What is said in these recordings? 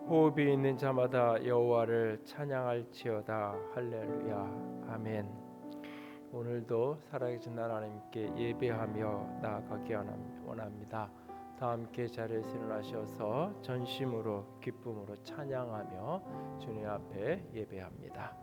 호흡이 있는 자마다 여호와를 찬양할지어다. 할렐루야. 아멘. 오늘도 살아계신 하나님께 예배하며 나아가기 원합니다. 다 함께 자리에서 일어나셔서 전심으로 기쁨으로 찬양하며 주님 앞에 예배합니다.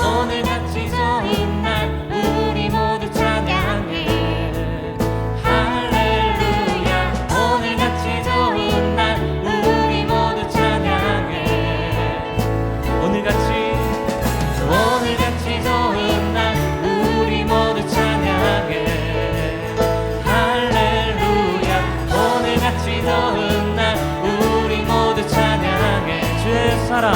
오늘같이 좋은 날 우리 모두 찬양해. 할렐루야. 오늘같이 좋은 날 우리 모두 찬양해. 오늘같이 좋은 날 우리 모두 찬양해. 할렐루야. 오늘같이 좋은 날 우리 모두 찬양해. 주의 사랑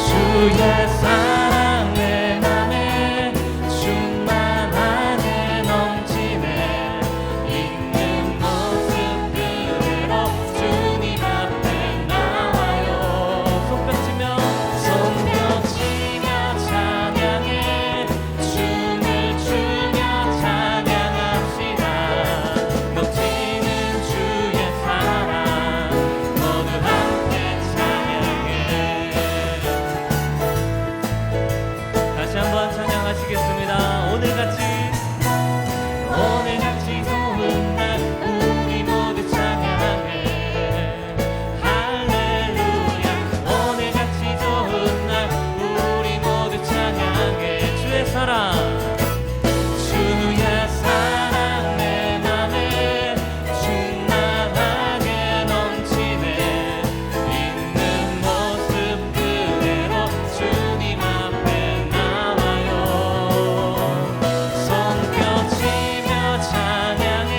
주의 사랑 내 맘에 충만하게 넘치네. 있는 모습 그대로 주님 앞에 나와요. 손뼉치며 찬양해. 춤을 추며 찬양합시다. 넘치는 주의 사랑 모두 함께 찬양해. 다시 한번 찬양하시겠습니다. 오늘같이 좋은 날 우리 모두 찬양해. 할렐루야. 오늘같이 좋은 날 우리 모두 찬양해. 주의 사랑 내 맘에 충만하게 넘치네. 있는 모습 그대로 주님 앞에 나와요. 손뼉치며 찬양해.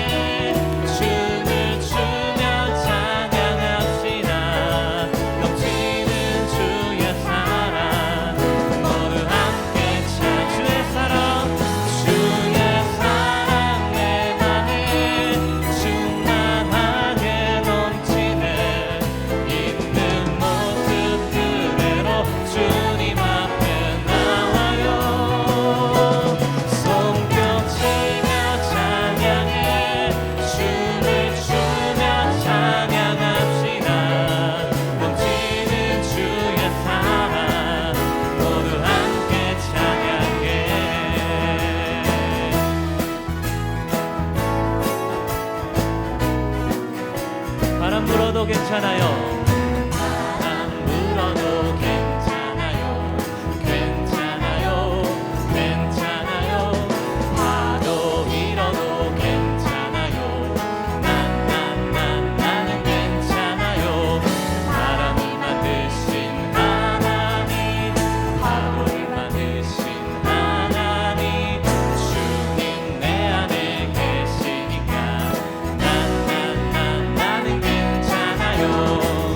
춤을 추며 찬양합시다. 넘치는 주의 사랑 모두 함께 주의 사랑 내 맘에 충만하게 넘치네. 있는 모습 그대로 주님 앞에 나와요. 손뼉치며 찬양해. 춤을 추며 찬양합시다. 넘치는 주의 사랑 모두 함께 찬양해. 바람 불어도 괜찮아요. 바람 불어도 괜찮아요. 괜찮아요. 파도 일어도 괜찮아요. 나는 괜찮아요. 바람이 만드신 하나님, 파도를 만드신 하나님, 주님 내 안에 계시니까 나는 괜찮아요.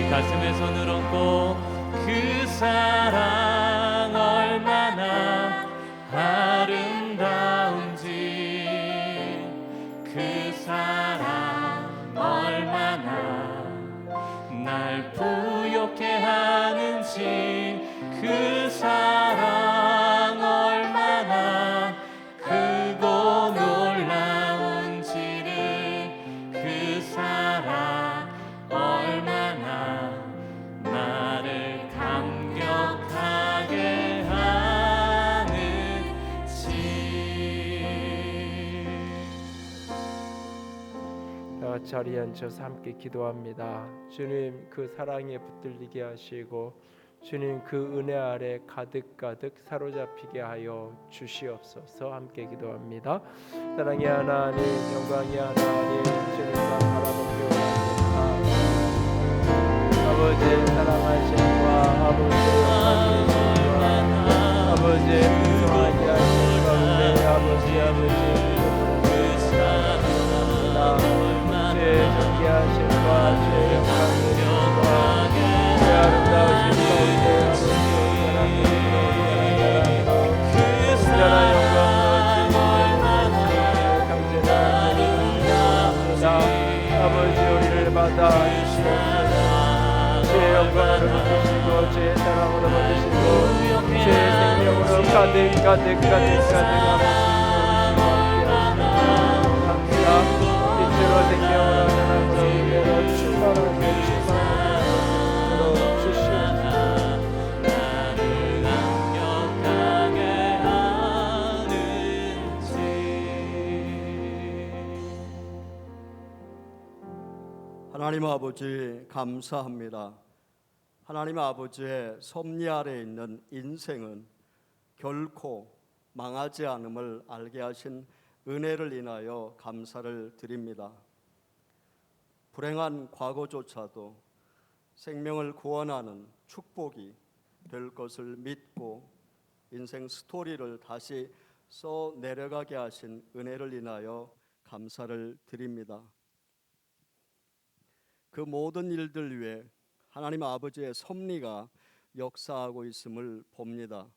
가슴에 손을 얹고 그 사랑 얼마나 아름다운지 그 사랑 얼마나 날 부욕해 하는지 그 사랑 얼마나 크고 놀라운지를 그 사랑 얼마나 나를 감격하게 하는지. 다 같이 자리에 앉아서 함께 기도합니다. 주님, 그 사랑에 붙들리게 하시고 주님, 그 은혜 아래 가득가득 사로잡히게 하여 주시옵소서. 함께 기도합니다. 사랑의 하나님, 영광의 하나님, 주님만 바라보기 원합니다. 아버지의 사랑하심과 아버지의 영광이심과 아버지의 풍성하게 하심 가운데 아버지의 주의 존귀하심과 주의 영광이심과 주의 아름다우신 가운데 아버지의 사랑으로 온전한 영광으로 주의 강제를 아버지 우리를 받아 주시옵소서. 주의 영광으로 받으시고 주의 사랑으로 받으시고 주의 생명으로 가득 빛으로 생명으로 전함으로 우리를 충만하게 주시옵소서. 나를 감격하게 하는지. 하나님 아버지 감사합니다. 하나님 아버지의 섭리 아래에 있는 인생은 결코 망하지 않음을 알게 하신 은혜를 인하여 감사를 드립니다. 불행한 과거조차도 생명을 구원하는 축복이 될 것을 믿고 인생 스토리를 다시 써 내려가게 하신 은혜를 인하여 감사를 드립니다. 그 모든 일들 위에 하나님 아버지의 섭리가 역사하고 있음을 봅니다.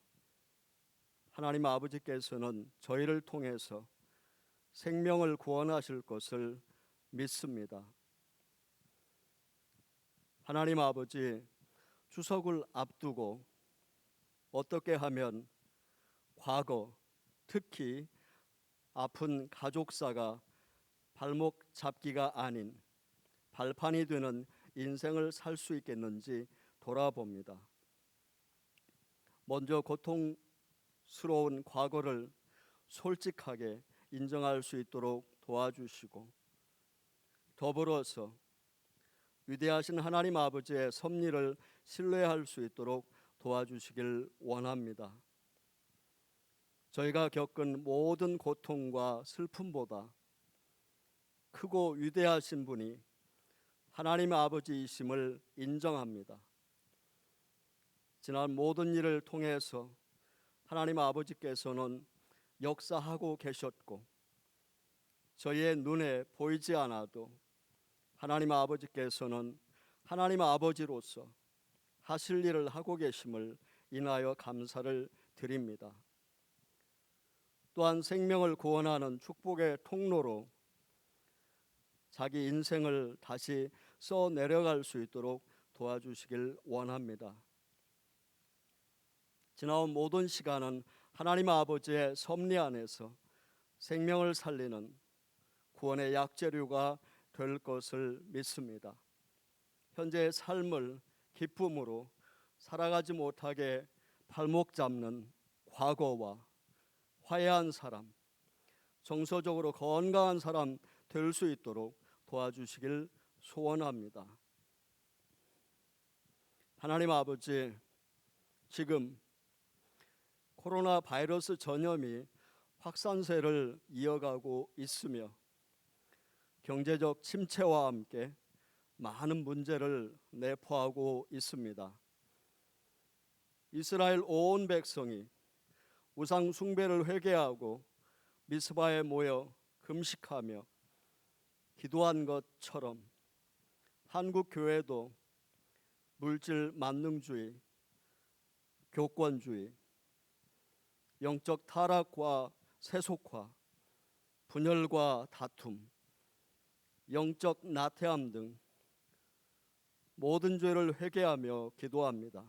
하나님 아버지께서는 저희를 통해서 생명을 구원하실 것을 믿습니다. 하나님 아버지, 추석을 앞두고 어떻게 하면 과거, 특히 아픈 가족사가 발목 잡기가 아닌 발판이 되는 인생을 살 수 있겠는지 돌아봅니다. 먼저 고통스러운 과거를 솔직하게 인정할 수 있도록 도와주시고, 더불어서 위대하신 하나님 아버지의 섭리를 신뢰할 수 있도록 도와주시길 원합니다. 저희가 겪은 모든 고통과 슬픔보다 크고 위대하신 분이 하나님의 아버지이심을 인정합니다. 지난 모든 일을 통해서 하나님 아버지께서는 역사하고 계셨고, 저희의 눈에 보이지 않아도 하나님 아버지께서는 하나님 아버지로서 하실 일을 하고 계심을 인하여 감사를 드립니다. 또한 생명을 구원하는 축복의 통로로 자기 인생을 다시 써 내려갈 수 있도록 도와주시길 원합니다. 지나온 모든 시간은 하나님 아버지의 섭리 안에서 생명을 살리는 구원의 약재료가 될 것을 믿습니다. 현재의 삶을 기쁨으로 살아가지 못하게 발목 잡는 과거와 화해한 사람, 정서적으로 건강한 사람 될 수 있도록 도와주시길 소원합니다. 하나님 아버지, 지금 코로나 바이러스 전염이 확산세를 이어가고 있으며 경제적 침체와 함께 많은 문제를 내포하고 있습니다. 이스라엘 온 백성이 우상 숭배를 회개하고 미스바에 모여 금식하며 기도한 것처럼 한국 교회도 물질 만능주의, 교권주의, 영적 타락과 세속화, 분열과 다툼, 영적 나태함 등 모든 죄를 회개하며 기도합니다.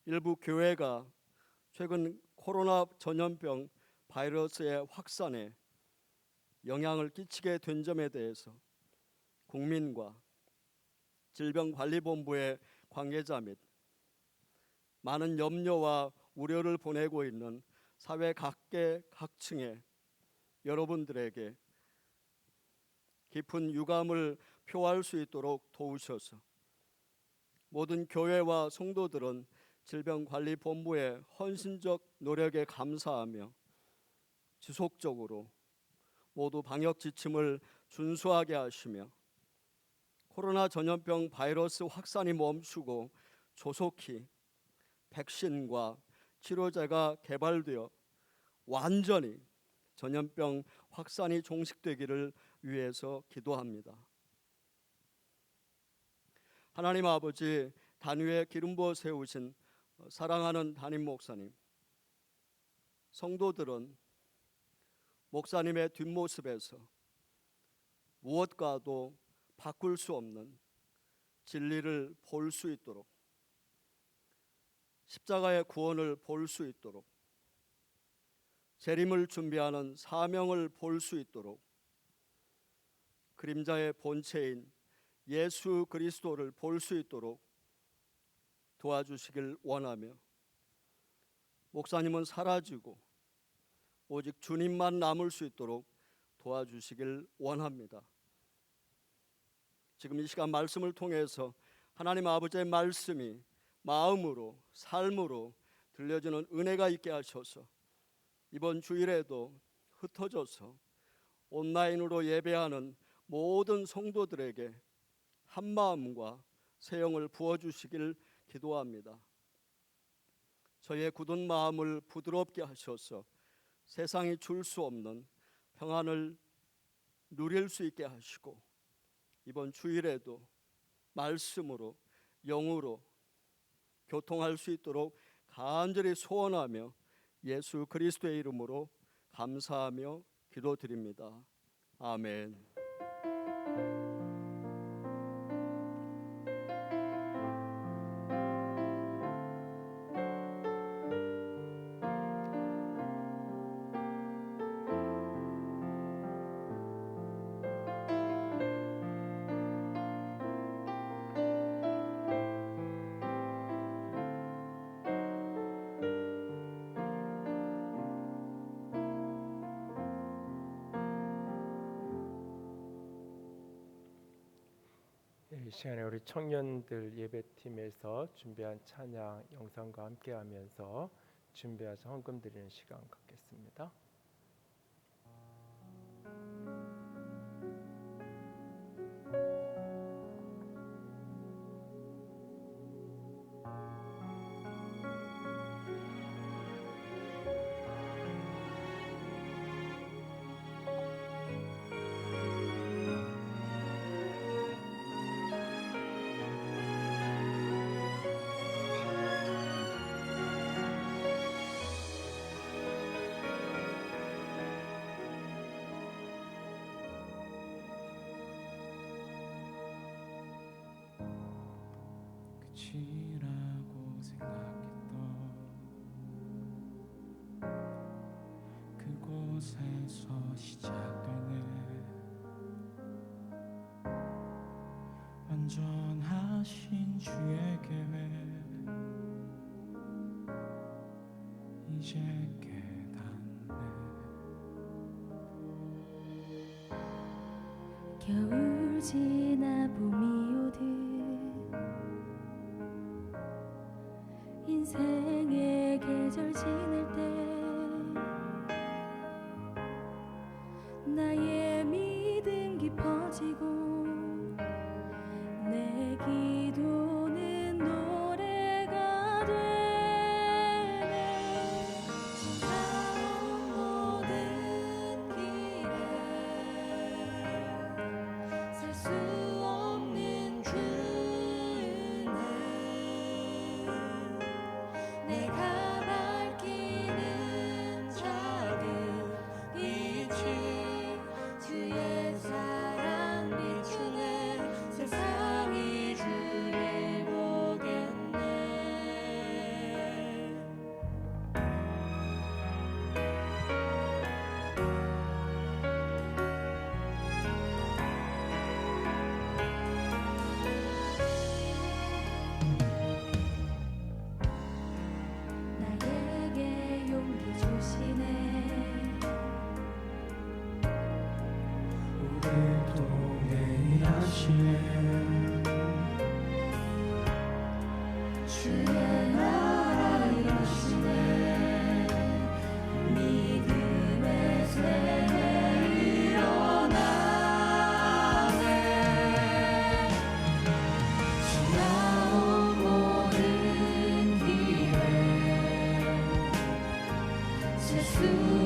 일부 교회가 최근 코로나 전염병 바이러스의 확산에 영향을 끼치게 된 점에 대해서 국민과 질병관리본부의 관계자 및 많은 염려와 우려를 보내고 있는 사회 각계 각층의 여러분들에게 깊은 유감을 표할 수 있도록 도우셔서 모든 교회와 성도들은 질병관리본부의 헌신적 노력에 감사하며 지속적으로 모두 방역 지침을 준수하게 하시며 코로나 전염병 바이러스 확산이 멈추고 조속히 백신과 치료제가 개발되어 완전히 전염병 확산이 종식되기를 위해서 기도합니다. 하나님 아버지, 단위에 기름 부어 세우신 사랑하는 담임 목사님, 성도들은 목사님의 뒷모습에서 무엇과도 바꿀 수 없는 진리를 볼 수 있도록, 십자가의 구원을 볼 수 있도록, 재림을 준비하는 사명을 볼 수 있도록 그림자의 본체인 예수 그리스도를 볼 수 있도록 도와주시길 원하며, 목사님은 사라지고 오직 주님만 남을 수 있도록 도와주시길 원합니다. 지금 이 시간 말씀을 통해서 하나님 아버지의 말씀이 마음으로 삶으로 들려지는 은혜가 있게 하셔서 이번 주일에도 흩어져서 온라인으로 예배하는 모든 성도들에게 한마음과 새 영을 부어주시길 기도합니다. 저의 굳은 마음을 부드럽게 하셔서 세상이 줄 수 없는 평안을 누릴 수 있게 하시고, 이번 주일에도 말씀으로 영으로 교통할 수 있도록 간절히 소원하며 예수 그리스도의 이름으로 감사하며 기도드립니다. 아멘. 이 시간에 우리 청년들 예배팀에서 준비한 찬양 영상과 함께하면서 준비해서 헌금 드리는 시간 갖겠습니다. 끝이라고 생각했던 그곳에서 시작되네. 완전하신 주의 계획 이제 깨닫네. 겨울 지나 봄이 오듯 인생의 계절 지날 때 나의 믿음 깊어지고 내 기도는 노래가 되네. 지나온 모든 길에 살 수 없는 그 은혜 이루시네 주의 나라 이루시네 믿음의 세계 일어나네 지나온 모든 길에 셀 수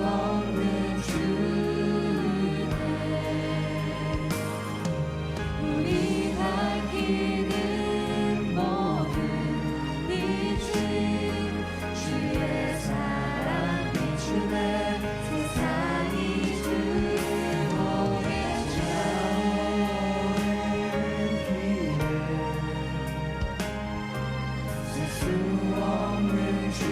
없는 주네 우리 갈 길은 모든 빛이 주의 사랑 비추네 세상이 주를 보게 셀 수 없는 주네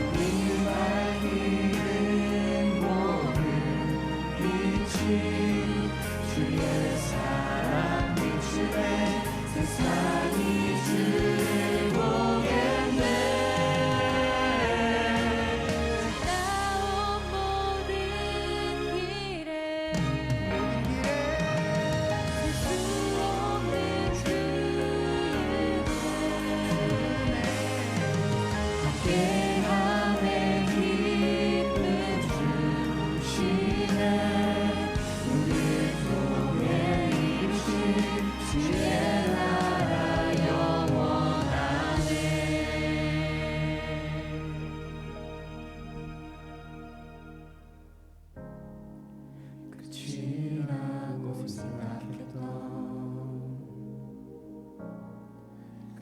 우리 갈 길은 모든 빛이 주의 사랑 비추네 세상이 주를 보겠네 나온 모든 길에 셀 수 없는 주네 함께함의 기쁨 주시네 우리 통해 이루신 주의 나라 영원하네 끝이라고 생각했던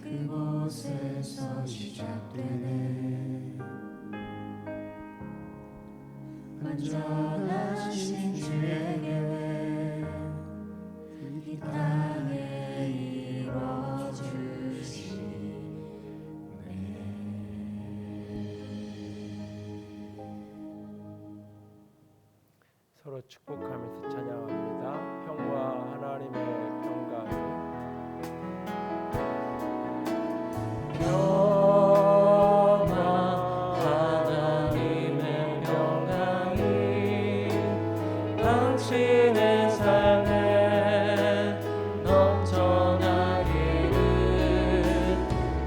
그곳에서 시작되네 완전하신 주의 계획 이 땅에 이루어주시네 서로 축복하면서 찬양합니다. 평화 하나님의 평강이 평화 하나님의 평강이 당신의 삶에 넘쳐나기를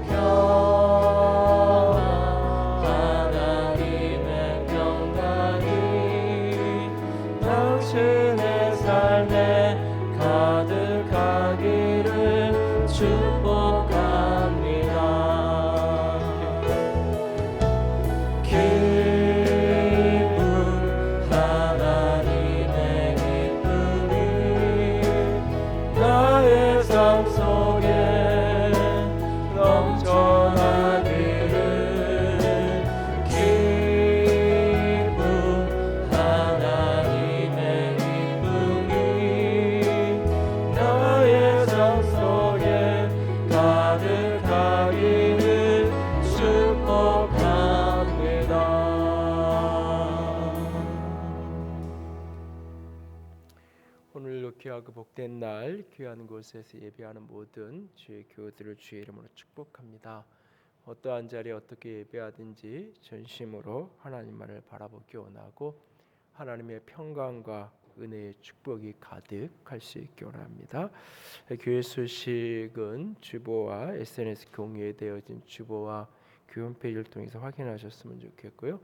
평화 하나님의 평강이 당신의 삶에 가득하기를 축복합니다. 기쁨 하나님의 기쁨이 나의 삶 속에 넘쳐나기를 기쁨 하나님의 기쁨이 나의 삶 속에 가득하기를 축복합니다. 오늘도 귀하고 복된 날 귀한 곳에서 예배하는 모든 주의 교우들을 주의 이름으로 축복합니다. 어떠한 자리에 어떻게 예배하든지 전심으로 하나님만을 바라보기 원하고 하나님의 평강과 은혜의 축복이 가득할 수 있기 원합니다. 교회 소식은 주보와 SNS 공유되어진 주보와 교회 홈페이지를 통해서 확인하셨으면 좋겠고요.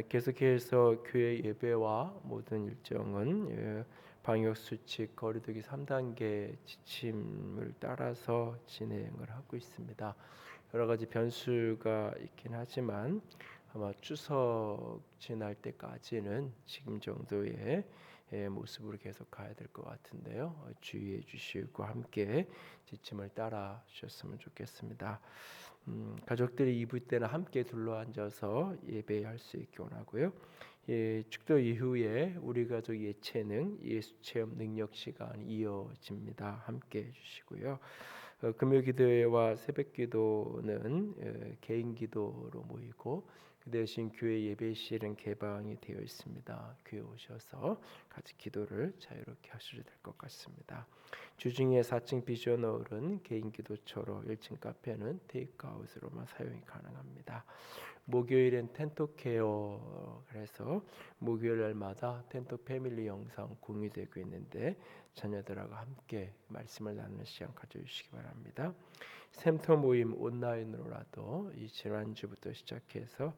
계속해서 교회 예배와 모든 일정은 방역 수칙 거리두기 3단계 지침을 따라서 진행을 하고 있습니다. 여러 가지 변수가 있긴 하지만 아마 추석 지날 때까지는 지금 정도의 모습으로 계속 가야 될 것 같은데요. 주의해 주시고 함께 지침을 따라 주셨으면 좋겠습니다. 가족들이 이브 때는 함께 둘러앉아서 예배할 수 있게 원하고요. 축도 이후에 우리 가족 예체능 예수 체험 능력 시간 이어집니다. 함께 해주시고요. 금요 기도회와 새벽 기도는 개인 기도로 모이고 그 대신 교회 예배실은 개방이 되어 있습니다. 교회 오셔서 같이 기도를 자유롭게 하셔도 될 것 같습니다. 주중에 4층 비전홀은 개인 기도처로 1층 카페는 테이크아웃으로만 사용이 가능합니다. 목요일엔 텐토케어, 그래서 목요일 날마다 텐토 패밀리 영상 공유되고 있는데 자녀들하고 함께 말씀을 나누는 시간 가져주시기 바랍니다. 샘터 모임 온라인으로라도 이 지난주부터 시작해서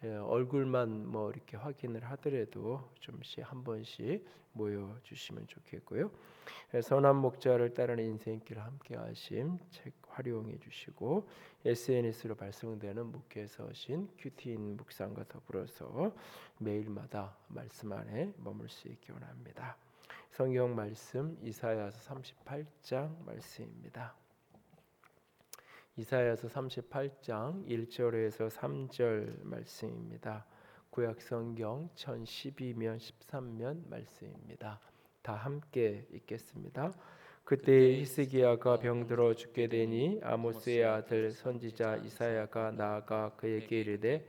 얼굴만 뭐 이렇게 확인을 하더라도 좀씩 한 번씩 모여 주시면 좋겠고요. 선한 목자를 따르는 인생길 함께 하심 책 활용해 주시고 SNS로 발송되는 목회 서신 큐티인 묵상과 더불어서 매일마다 말씀 안에 머물 수 있기 원합니다. 성경 말씀 이사야서 38장 말씀입니다. 이사야서 38장 1절에서 3절 말씀입니다. 구약 성경 1012면 13면 말씀입니다. 다 함께 읽겠습니다. 그때 히스기야가 병들어 죽게 되니 아모스의 아들 선지자 이사야가 나아가 그에게 이르되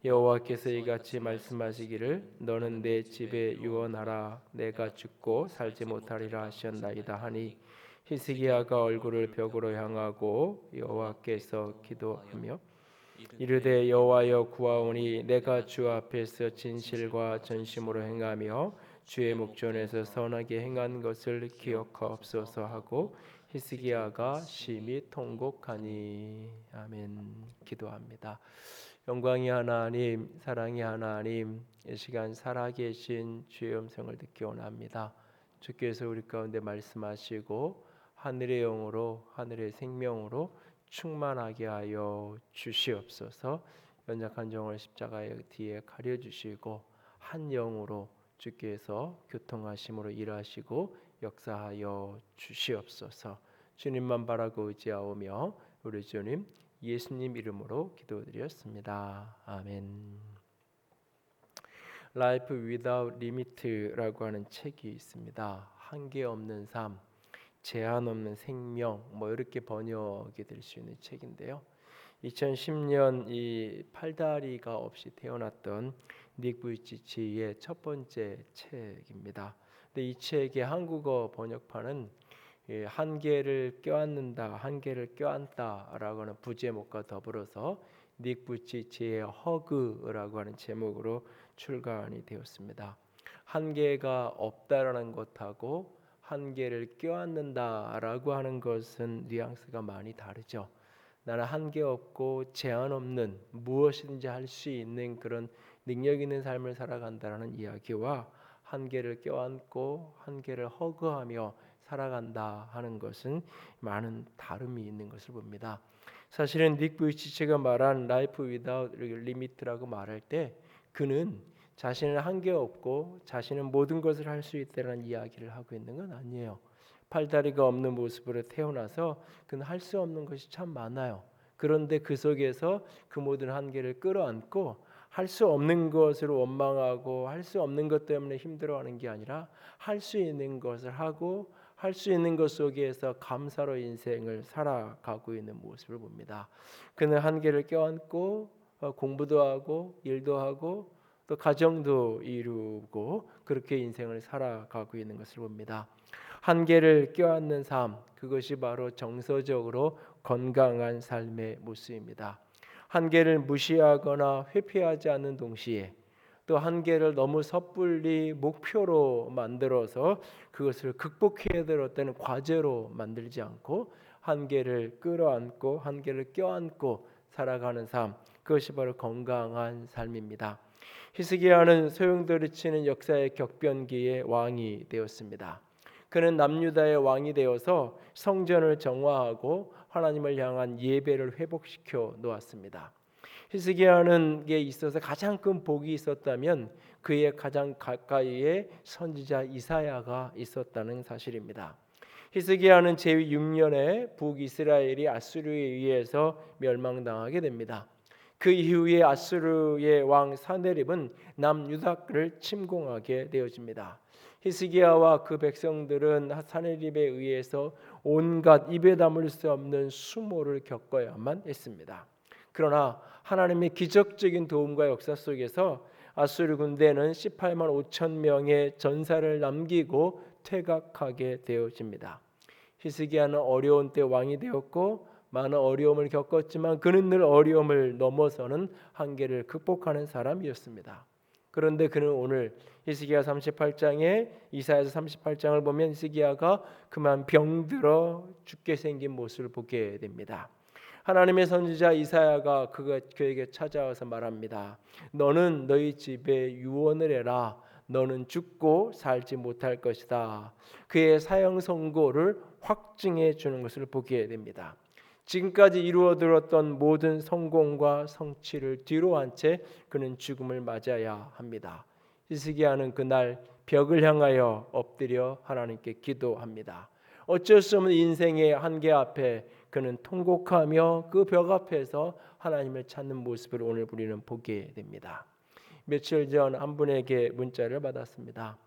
여호와께서 이같이 말씀하시기를 너는 내 집에 유언하라 내가 죽고 살지 못하리라 하셨나이다 하니 히스기야가 얼굴을 벽으로 향하고 여호와께서 기도하며 이르되 여호와여 구하오니 내가 주 앞에서 진실과 전심으로 행하며 주의 목전에서 선하게 행한 것을 기억하옵소서 하고 히스기야가 심히 통곡하니. 아멘. 기도합니다. 영광이 하나님, 사랑이 하나님, 이 시간 살아계신 주의 음성을 듣기 원합니다. 주께서 우리 가운데 말씀하시고 하늘의 영으로 하늘의 생명으로 충만하게 하여 주시옵소서. 연약한 종을 십자가의 뒤에 가려주시고 한 영으로 주께서 교통하심으로 일하시고 역사하여 주시옵소서. 주님만 바라고 의지하오며 우리 주님 예수님 이름으로 기도드렸습니다. 아멘. Life Without Limit라고 하는 책이 있습니다. 한계 없는 삶, 제한 없는 생명, 뭐 이렇게 번역이 될 수 있는 책인데요. 2010년 이 팔다리가 없이 태어났던 닉 부이치치의 첫 번째 책입니다. 근데 이 책의 한국어 번역판은 한계를 껴안는다, 한계를 껴안다라고 하는 부제목과 더불어서 닉 부이치치의 허그라고 하는 제목으로 출간이 되었습니다. 한계가 없다라는 것하고 한계를 껴안는다라고 하는 것은 뉘앙스가 많이 다르죠. 나는 한계 없고 제한 없는 무엇이든지 할 수 있는 그런 능력 있는 삶을 살아간다라는 이야기와 한계를 껴안고 한계를 허그하며 살아간다 하는 것은 많은 다름이 있는 것을 봅니다. 사실은 닉 부이치치가 말한 Life Without Limit라고 말할 때 그는 자신은 한계 없고 자신은 모든 것을 할 수 있다는 이야기를 하고 있는 건 아니에요. 팔다리가 없는 모습으로 태어나서 그는 할 수 없는 것이 참 많아요. 그런데 그 속에서 그 모든 한계를 끌어안고 할 수 없는 것으로 원망하고 할 수 없는 것 때문에 힘들어하는 게 아니라 할 수 있는 것을 하고 할 수 있는 것 속에서 감사로 인생을 살아가고 있는 모습을 봅니다. 그는 한계를 껴안고 공부도 하고 일도 하고 또 가정도 이루고 그렇게 인생을 살아가고 있는 것을 봅니다. 한계를 껴안는 삶, 그것이 바로 정서적으로 건강한 삶의 모습입니다. 한계를 무시하거나 회피하지 않는 동시에 또 한계를 너무 섣불리 목표로 만들어서 그것을 극복해야 될 어떤 과제로 만들지 않고 한계를 끌어안고 한계를 껴안고 살아가는 삶, 그것이 바로 건강한 삶입니다. 히스기야는 소용돌이치는 역사의 격변기의 왕이 되었습니다. 그는 남유다의 왕이 되어서 성전을 정화하고 하나님을 향한 예배를 회복시켜 놓았습니다. 히스기야는 게 있어서 가장 큰 복이 있었다면 그의 가장 가까이에 선지자 이사야가 있었다는 사실입니다. 히스기야는 제6년에 북이스라엘이 아수르에 의해서 멸망당하게 됩니다. 그 이후에 아수르의 왕 사네립은 남유다를 침공하게 되어집니다. 히스기야와 그 백성들은 사네립에 의해서 온갖 입에 담을 수 없는 수모를 겪어야만 했습니다. 그러나 하나님의 기적적인 도움과 역사 속에서 아수르 군대는 18만 5천 명의 전사를 남기고 퇴각하게 되어집니다. 히스기야는 어려운 때 왕이 되었고 많은 어려움을 겪었지만 그는 늘 어려움을 넘어서는 한계를 극복하는 사람이었습니다. 그런데 그는 오늘 히스기야 38장에 이사야서 38장을 보면 히스기야가 그만 병들어 죽게 생긴 모습을 보게 됩니다. 하나님의 선지자 이사야가 그에게 찾아와서 말합니다. 너는 너희 집에 유언을 해라. 너는 죽고 살지 못할 것이다. 그의 사형 선고를 확증해 주는 것을 보게 됩니다. 지금까지 이루어들었던 모든 성공과 성취를 뒤로 한 채 그는 죽음을 맞아야 합니다. 히스기야는 그날 벽을 향하여 엎드려 하나님께 기도합니다. 어쩔 수 없는 인생의 한계 앞에 그는 통곡하며 그 벽 앞에서 하나님을 찾는 모습을 오늘 우리는 보게 됩니다. 며칠 전 한 분에게 문자를 받았습니다.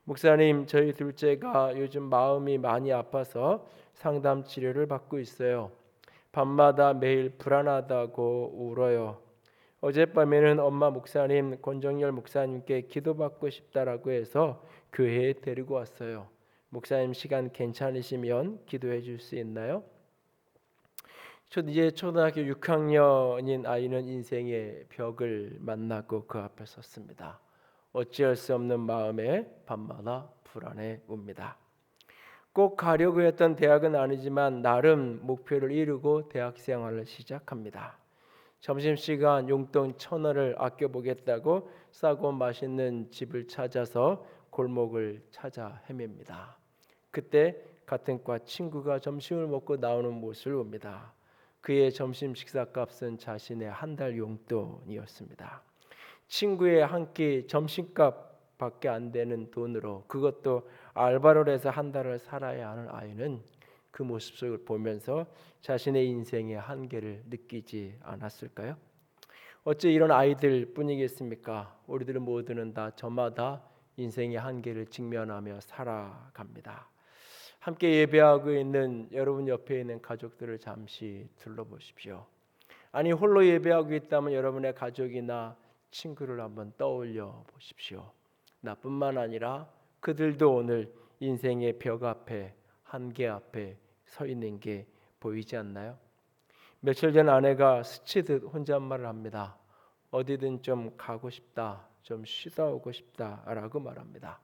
목사님, 저희 둘째가 요즘 마음이 많이 아파서 상담 치료를 받고 있어요. 밤마다 매일 불안하다고 울어요. 어젯밤에는 엄마 목사님, 권정열 목사님께 기도받고 싶다라고 해서 교회에 데리고 왔어요. 목사님 시간 괜찮으시면 기도해 줄 수 있나요? 이제 초등학교 6학년인 아이는 인생의 벽을 만나고 그 앞에 섰습니다. 어찌할 수 없는 마음에 밤마다 불안해 옵니다. 꼭 가려고 했던 대학은 아니지만 나름 목표를 이루고 대학 생활을 시작합니다. 점심시간 용돈 1,000원을 아껴보겠다고 싸고 맛있는 집을 찾아서 골목을 찾아 헤맵니다. 그때 같은 과 친구가 점심을 먹고 나오는 모습을 봅니다. 그의 점심 식사값은 자신의 한 달 용돈이었습니다. 친구의 한 끼 점심값밖에 안 되는 돈으로, 그것도 알바를 해서 한 달을 살아야 하는 아이는 그 모습 속을 보면서 자신의 인생의 한계를 느끼지 않았을까요? 어째 이런 아이들 뿐이겠습니까? 우리들 모두는 다 저마다 인생의 한계를 직면하며 살아갑니다. 함께 예배하고 있는 여러분 옆에 있는 가족들을 잠시 둘러보십시오. 아니, 홀로 예배하고 있다면 여러분의 가족이나 친구를 한번 떠올려 보십시오. 나뿐만 아니라 그들도 오늘 인생의 벽 앞에, 한계 앞에 서 있는 게 보이지 않나요? 며칠 전 아내가 스치듯 혼잣말을 합니다. 어디든 좀 가고 싶다, 좀 쉬다 오고 싶다라고 말합니다.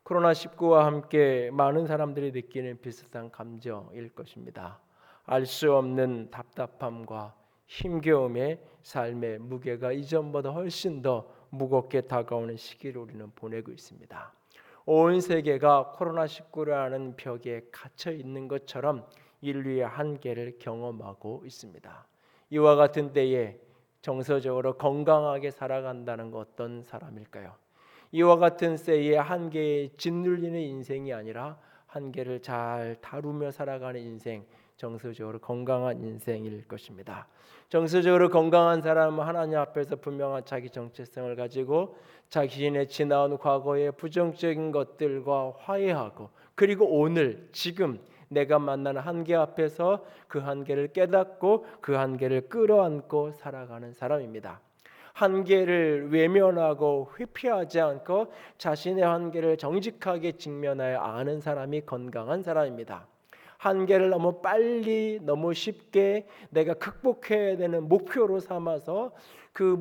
코로나19와 함께 많은 사람들이 느끼는 비슷한 감정일 것입니다. 알 수 없는 답답함과 힘겨움의 삶의 무게가 이전보다 훨씬 더 무겁게 다가오는 시기를 우리는 보내고 있습니다. 온 세계가 코로나19라는 벽에 갇혀 있는 것처럼 인류의 한계를 경험하고 있습니다. 이와 같은 때에 정서적으로 건강하게 살아간다는 것 어떤 사람일까요? 이와 같은 때에 한계에 짓눌리는 인생이 아니라 한계를 잘 다루며 살아가는 인생, 정서적으로 건강한 인생일 것입니다. 정서적으로 건강한 사람은 하나님 앞에서 분명한 자기 정체성을 가지고 자신의 지나온 과거의 부정적인 것들과 화해하고, 그리고 오늘 지금 내가 만나는 한계 앞에서 그 한계를 깨닫고 그 한계를 끌어안고 살아가는 사람입니다. 한계를 외면하고 회피하지 않고 자신의 한계를 정직하게 직면하여 아는 사람이 건강한 사람입니다. 한계를 너무 빨리, 너무 쉽게 내가 극복해야 되는 목표로 삼아서 그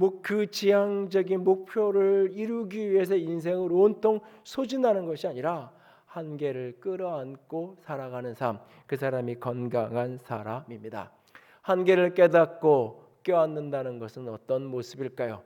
지향적인 목표를 이루기 위해서 인생을 온통 소진하는 것이 아니라 한계를 끌어안고 살아가는 삶, 그 사람이 건강한 사람입니다. 한계를 깨닫고 껴안는다는 것은 어떤 모습일까요?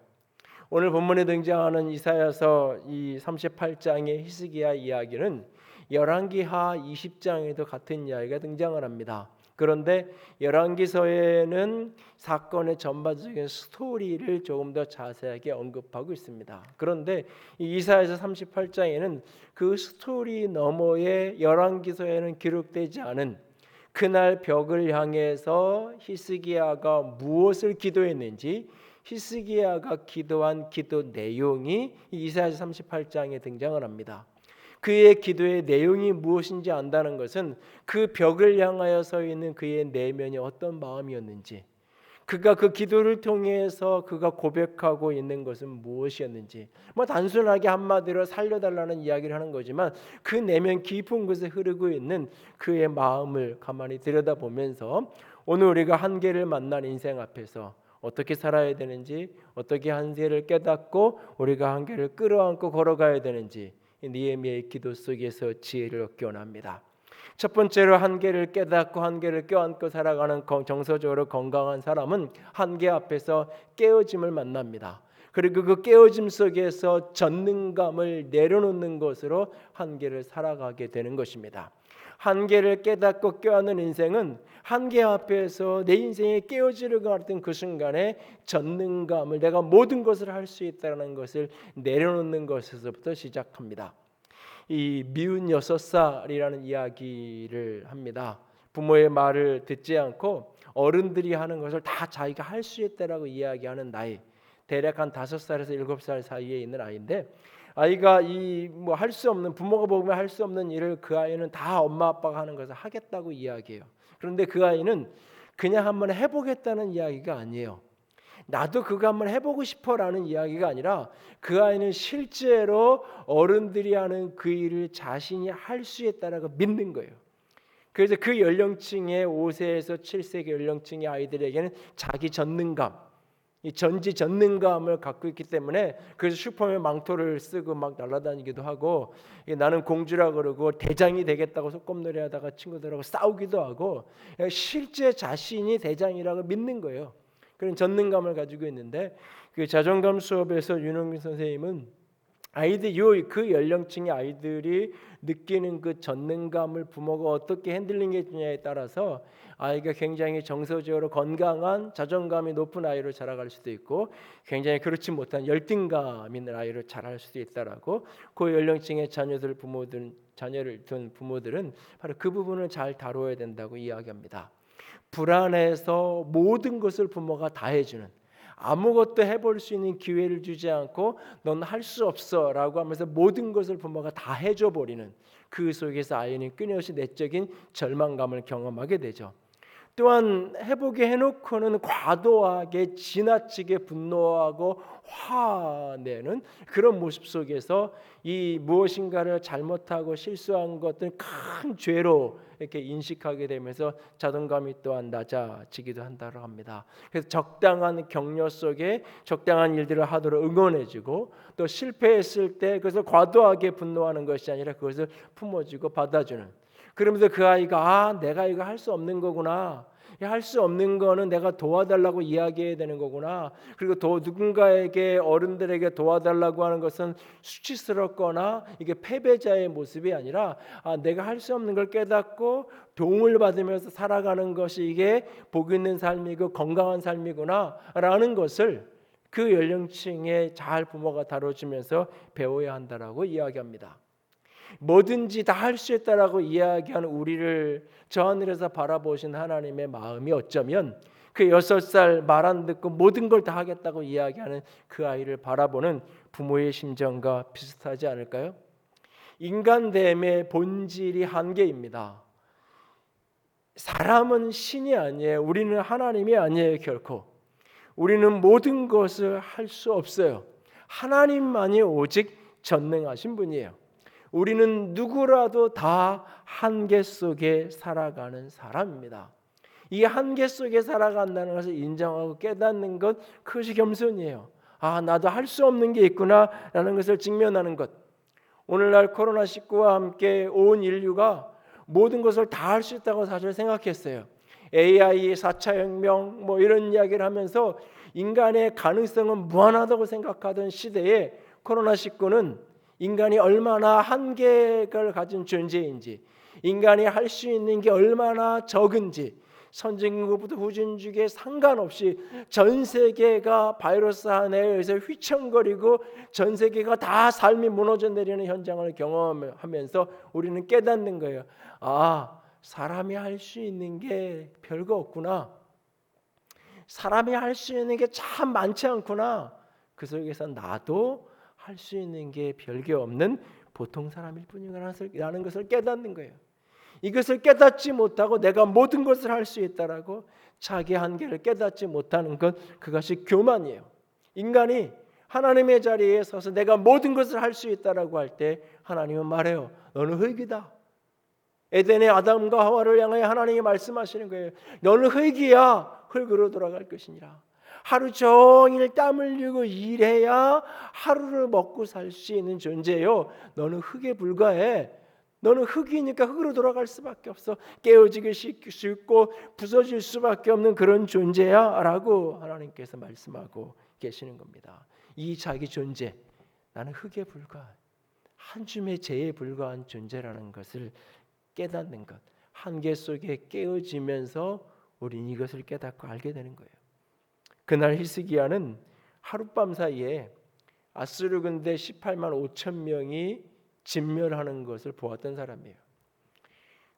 오늘 본문에 등장하는 이사야서 이 38장의 히스기야 이야기는 열왕기하 20장에도 같은 이야기가 등장을 합니다. 그런데 열왕기서에는 사건의 전반적인 스토리를 조금 더 자세하게 언급하고 있습니다. 그런데 이 이사야서 38장에는 그 스토리 너머에 열왕기서에는 기록되지 않은 그날 벽을 향해서 히스기야가 무엇을 기도했는지, 히스기야가 기도한 기도 내용이 이사야서 38장에 등장을 합니다. 그의 기도의 내용이 무엇인지 안다는 것은 그 벽을 향하여 서 있는 그의 내면이 어떤 마음이었는지, 그가 그 기도를 통해서 그가 고백하고 있는 것은 무엇이었는지, 뭐 단순하게 한마디로 살려달라는 이야기를 하는 거지만 그 내면 깊은 곳에 흐르고 있는 그의 마음을 가만히 들여다보면서 오늘 우리가 한계를 만난 인생 앞에서 어떻게 살아야 되는지, 어떻게 한계를 깨닫고 우리가 한계를 끌어안고 걸어가야 되는지 느헤미야의 기도 속에서 지혜를 얻기 원합니다. 첫 번째로 한계를 깨닫고 한계를 껴안고 살아가는 정서적으로 건강한 사람은 한계 앞에서 깨어짐을 만납니다. 그리고 그 깨어짐 속에서 전능감을 내려놓는 것으로 한계를 살아가게 되는 것입니다. 한계를 깨닫고 껴안는 인생은 한계 앞에서 내 인생에 깨어지려고 했던 그 순간에 전능감을, 내가 모든 것을 할 수 있다는 것을 내려놓는 것에서부터 시작합니다. 이 미운 6살이라는 이야기를 합니다. 부모의 말을 듣지 않고 어른들이 하는 것을 다 자기가 할 수 있다라고 이야기하는 나이, 대략 한 5살에서 7살 사이에 있는 아이인데, 아이가 이 뭐 할 수 없는, 부모가 보면 할 수 없는 일을 그 아이는 다 엄마 아빠가 하는 것을 하겠다고 이야기해요. 그런데 그 아이는 그냥 한번 해보겠다는 이야기가 아니에요. 나도 그거 한번 해보고 싶어라는 이야기가 아니라 그 아이는 실제로 어른들이 하는 그 일을 자신이 할 수 있다라고 믿는 거예요. 그래서 그 연령층의 5세에서 7세기 연령층의 아이들에게는 자기 전능감, 이 전지전능감을 갖고 있기 때문에, 그래서 슈퍼맨 망토를 쓰고 막 날아다니기도 하고, 나는 공주라 그러고 대장이 되겠다고 소꿉놀이 하다가 친구들하고 싸우기도 하고, 실제 자신이 대장이라고 믿는 거예요. 그런 전능감을 가지고 있는데, 그 자존감 수업에서 윤홍균 선생님은 그 연령층의 아이들이 느끼는 그 전능감을 부모가 어떻게 핸들링해 주냐에 따라서 아이가 굉장히 정서적으로 건강한 자존감이 높은 아이로 자라갈 수도 있고, 굉장히 그렇지 못한 열등감 있는 아이로 자랄 수도 있다라고, 그 연령층의 자녀를 둔 부모들은 바로 그 부분을 잘 다뤄야 된다고 이야기합니다. 불안해서 모든 것을 부모가 다 해주는, 아무것도 해볼 수 있는 기회를 주지 않고 넌 할 수 없어 라고 하면서 모든 것을 부모가 다 해줘 버리는, 그 속에서 아이는 끊임없이 내적인 절망감을 경험하게 되죠. 또한 해보게 해놓고는 과도하게 지나치게 분노하고 화내는 그런 모습 속에서 이 무엇인가를 잘못하고 실수한 것들 큰 죄로 이렇게 인식하게 되면서 자존감이 또한 낮아지기도 한다고 합니다. 그래서 적당한 격려 속에 적당한 일들을 하도록 응원해주고, 또 실패했을 때 그것을 과도하게 분노하는 것이 아니라 그것을 품어주고 받아주는, 그러면서 그 아이가 내가 이거 할 수 없는 거구나, 할 수 없는 거는 내가 도와달라고 이야기해야 되는 거구나, 그리고 누군가에게 어른들에게 도와달라고 하는 것은 수치스럽거나 이게 패배자의 모습이 아니라 내가 할 수 없는 걸 깨닫고 도움을 받으면서 살아가는 것이 이게 복 있는 삶이고 건강한 삶이구나 라는 것을 그 연령층에 잘 부모가 다뤄주면서 배워야 한다라고 이야기합니다. 뭐든지 다 할 수 있다라고 이야기하는 우리를 저 하늘에서 바라보신 하나님의 마음이 어쩌면 그 6살 말 안 듣고 모든 걸 다 하겠다고 이야기하는 그 아이를 바라보는 부모의 심정과 비슷하지 않을까요? 인간됨의 본질이 한계입니다. 사람은 신이 아니에요. 우리는 하나님이 아니에요. 결코 우리는 모든 것을 할 수 없어요. 하나님만이 오직 전능하신 분이에요. 우리는 누구라도 다 한계 속에 살아가는 사람입니다. 이 한계 속에 살아간다는 것을 인정하고 깨닫는 것, 그것이 겸손이에요. 나도 할 수 없는 게 있구나라는 것을 직면하는 것. 오늘날 코로나19와 함께 온 인류가 모든 것을 다 할 수 있다고 사실 생각했어요. AI, 4차 혁명 뭐 이런 이야기를 하면서 인간의 가능성은 무한하다고 생각하던 시대에 코로나19는 인간이 얼마나 한계를 가진 존재인지, 인간이 할 수 있는 게 얼마나 적은지, 선진국부터 후진국에 상관없이 전 세계가 바이러스 안에 의해서 휘청거리고 전 세계가 다 삶이 무너져 내리는 현장을 경험하면서 우리는 깨닫는 거예요. 사람이 할 수 있는 게 별거 없구나. 사람이 할 수 있는 게 참 많지 않구나. 그 속에서 나도 할 수 있는 게 별게 없는 보통 사람일 뿐이라는 것을 깨닫는 거예요. 이것을 깨닫지 못하고 내가 모든 것을 할 수 있다라고 자기 한계를 깨닫지 못하는 것, 그것이 교만이에요. 인간이 하나님의 자리에 서서 내가 모든 것을 할 수 있다라고 할 때 하나님은 말해요. 너는 흙이다. 에덴의 아담과 하와를 향하여 하나님이 말씀하시는 거예요. 너는 흙이야. 흙으로 돌아갈 것이니라. 하루 종일 땀 흘리고 일해야 하루를 먹고 살 수 있는 존재요. 너는 흙에 불과해. 너는 흙이니까 흙으로 돌아갈 수밖에 없어. 깨어지기 쉽고 부서질 수밖에 없는 그런 존재야 라고 하나님께서 말씀하고 계시는 겁니다. 이 자기 존재, 나는 흙에 불과한, 한 줌의 재에 불과한 존재라는 것을 깨닫는 것, 한계 속에 깨어지면서 우리는 이것을 깨닫고 알게 되는 거예요. 그날 히스기야는 하룻밤 사이에 아수르 군대 18만 5천 명이 진멸하는 것을 보았던 사람이에요.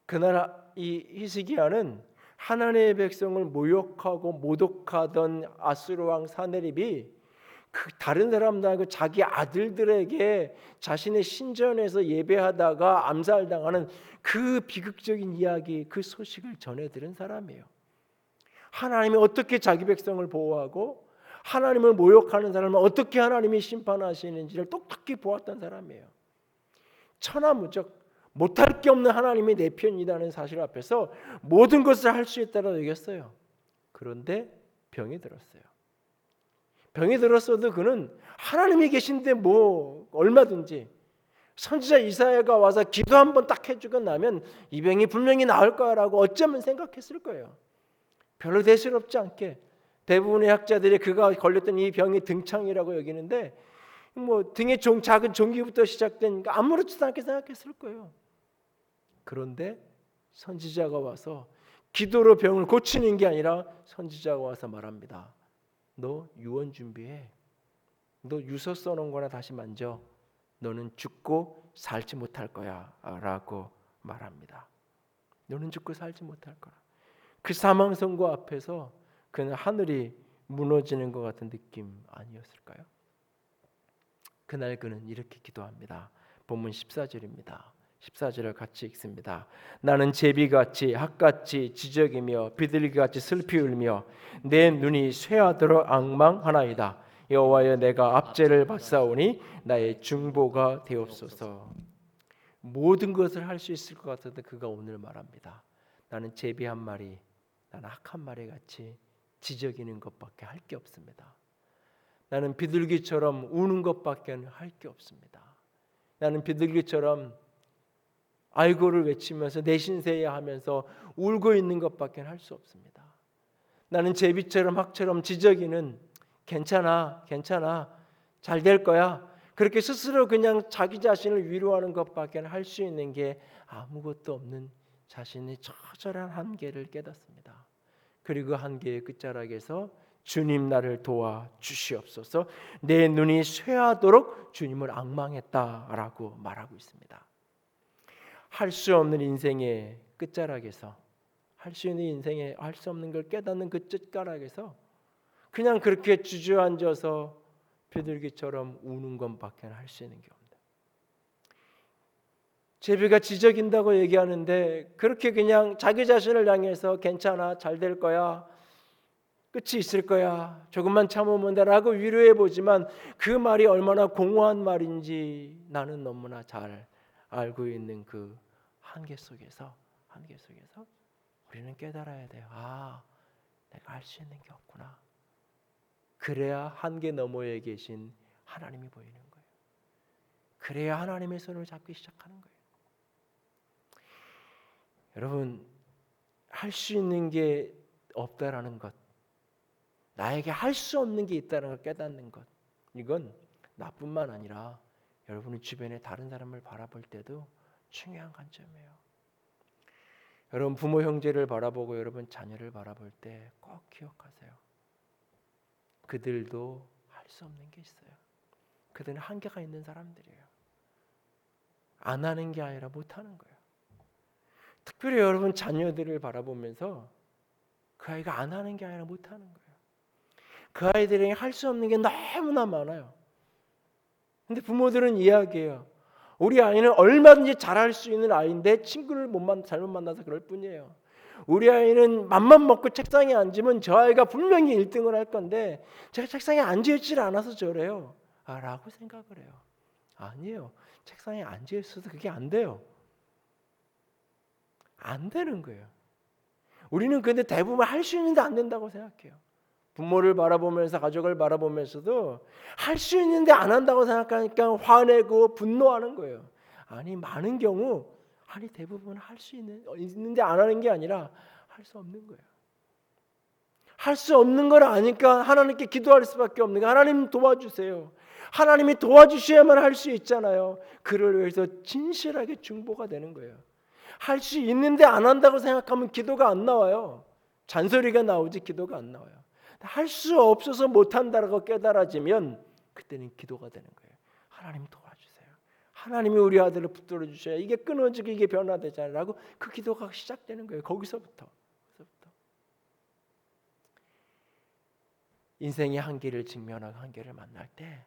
그날 이 히스기야는 하나님의 백성을 모욕하고 모독하던 아수르 왕 사네립이 그 다른 사람들하고 자기 아들들에게 자신의 신전에서 예배하다가 암살당하는 그 비극적인 이야기, 그 소식을 전해 들은 사람이에요. 하나님이 어떻게 자기 백성을 보호하고 하나님을 모욕하는 사람을 어떻게 하나님이 심판하시는지를 똑똑히 보았던 사람이에요. 천하무적 못할 게 없는 하나님이 내 편이라는 사실 앞에서 모든 것을 할 수 있다고 여겼어요. 그런데 병이 들었어요. 병이 들었어도 그는 하나님이 계신데 뭐 얼마든지, 선지자 이사야가 와서 기도 한번 딱 해주고 나면 이 병이 분명히 나을 거라고 어쩌면 생각했을 거예요. 별로 대수롭지 않게 대부분의 학자들이 그가 걸렸던 이 병이 등창이라고 여기는데 뭐 등에 작은 종기부터 시작되니까 아무렇지도 않게 생각했을 거예요. 그런데 선지자가 와서 기도로 병을 고치는 게 아니라 선지자가 와서 말합니다. 너 유언 준비해. 너 유서 써놓은 거나 다시 만져. 너는 죽고 살지 못할 거야 라고 말합니다. 너는 죽고 살지 못할 거라. 그 사망 선고 앞에서 그는 하늘이 무너지는 것 같은 느낌 아니었을까요? 그날 그는 이렇게 기도합니다. 본문 14절입니다. 14절을 같이 읽습니다. 나는 제비같이 학같이 지적이며 비둘기같이 슬피 울며 내 눈이 쇠하도록 앙망하나이다. 여호와여 내가 압제를 받사오니 나의 중보가 되옵소서. 모든 것을 할 수 있을 것 같은데 그가 오늘 말합니다. 나는 제비 한 마리, 나는 학 한 마리 같이 지저귀는 것밖에 할 게 없습니다. 나는 비둘기처럼 우는 것밖에 할 게 없습니다. 나는 비둘기처럼 아이고를 외치면서 내신세야 하면서 울고 있는 것밖에 할 수 없습니다. 나는 제비처럼 학처럼 지저귀는 괜찮아, 괜찮아, 잘 될 거야. 그렇게 스스로 그냥 자기 자신을 위로하는 것밖에 할 수 있는 게 아무것도 없는 자신의 처절한 한계를 깨닫습니다. 그리고 한계의 끝자락에서 주님 나를 도와 주시옵소서. 내 눈이 쇠하도록 주님을 앙망했다라고 말하고 있습니다. 할 수 없는 인생의 끝자락에서, 할 수 있는 인생에 할 수 없는 걸 깨닫는 그 끝자락에서 그냥 그렇게 주저앉아서 비둘기처럼 우는 것밖에 할 수 있는 게 없다. 제비가 지저긴다고 얘기하는데 그렇게 그냥 자기 자신을 향해서 괜찮아, 잘 될 거야, 끝이 있을 거야, 조금만 참으면 돼라고 위로해 보지만 그 말이 얼마나 공허한 말인지 나는 너무나 잘 알고 있는 그 한계 속에서 우리는 깨달아야 돼요. 아, 내가 할 수 있는 게 없구나. 그래야 한계 너머에 계신 하나님이 보이는 거예요. 그래야 하나님의 손을 잡기 시작하는 거예요. 여러분, 할 수 있는 게 없다라는 것, 나에게 할 수 없는 게 있다는 걸 깨닫는 것, 이건 나뿐만 아니라 여러분의 주변의 다른 사람을 바라볼 때도 중요한 관점이에요. 여러분 부모 형제를 바라보고 여러분 자녀를 바라볼 때 꼭 기억하세요. 그들도 할 수 없는 게 있어요. 그들은 한계가 있는 사람들이에요. 안 하는 게 아니라 못 하는 거예요. 특별히 여러분 자녀들을 바라보면서 그 아이가 안 하는 게 아니라 못 하는 거예요. 그 아이들에게 할 수 없는 게 너무나 많아요. 근데 부모들은 이야기해요. 우리 아이는 얼마든지 잘할 수 있는 아이인데 친구를 잘못 만나서 그럴 뿐이에요. 우리 아이는 맘만 먹고 책상에 앉으면 저 아이가 분명히 1등을 할 건데 제가 책상에 앉아있질 않아서 저래요 라고 생각을 해요. 아니에요. 책상에 앉아있어도 그게 안 돼요. 안 되는 거예요. 우리는 근데 대부분 할 수 있는데 안 된다고 생각해요. 부모를 바라보면서 가족을 바라보면서도 할 수 있는데 안 한다고 생각하니까 화내고 분노하는 거예요. 아니 많은 경우 대부분 할 수 있는데 안 하는 게 아니라 할 수 없는 거예요. 할 수 없는 걸 아니까 하나님께 기도할 수밖에 없는 거예요. 하나님 도와주세요. 하나님이 도와주셔야만 할 수 있잖아요. 그를 위해서 진실하게 중보가 되는 거예요. 할 수 있는데 안 한다고 생각하면 기도가 안 나와요. 잔소리가 나오지 기도가 안 나와요. 할 수 없어서 못한다고 깨달아지면 그때는 기도가 되는 거예요. 하나님 도와주세요. 하나님이 우리 아들을 붙들어 주셔야 이게 끊어지고 이게 변화되잖아요. 그 기도가 시작되는 거예요. 거기서부터. 인생의 한계를 직면하고 한계를 만날 때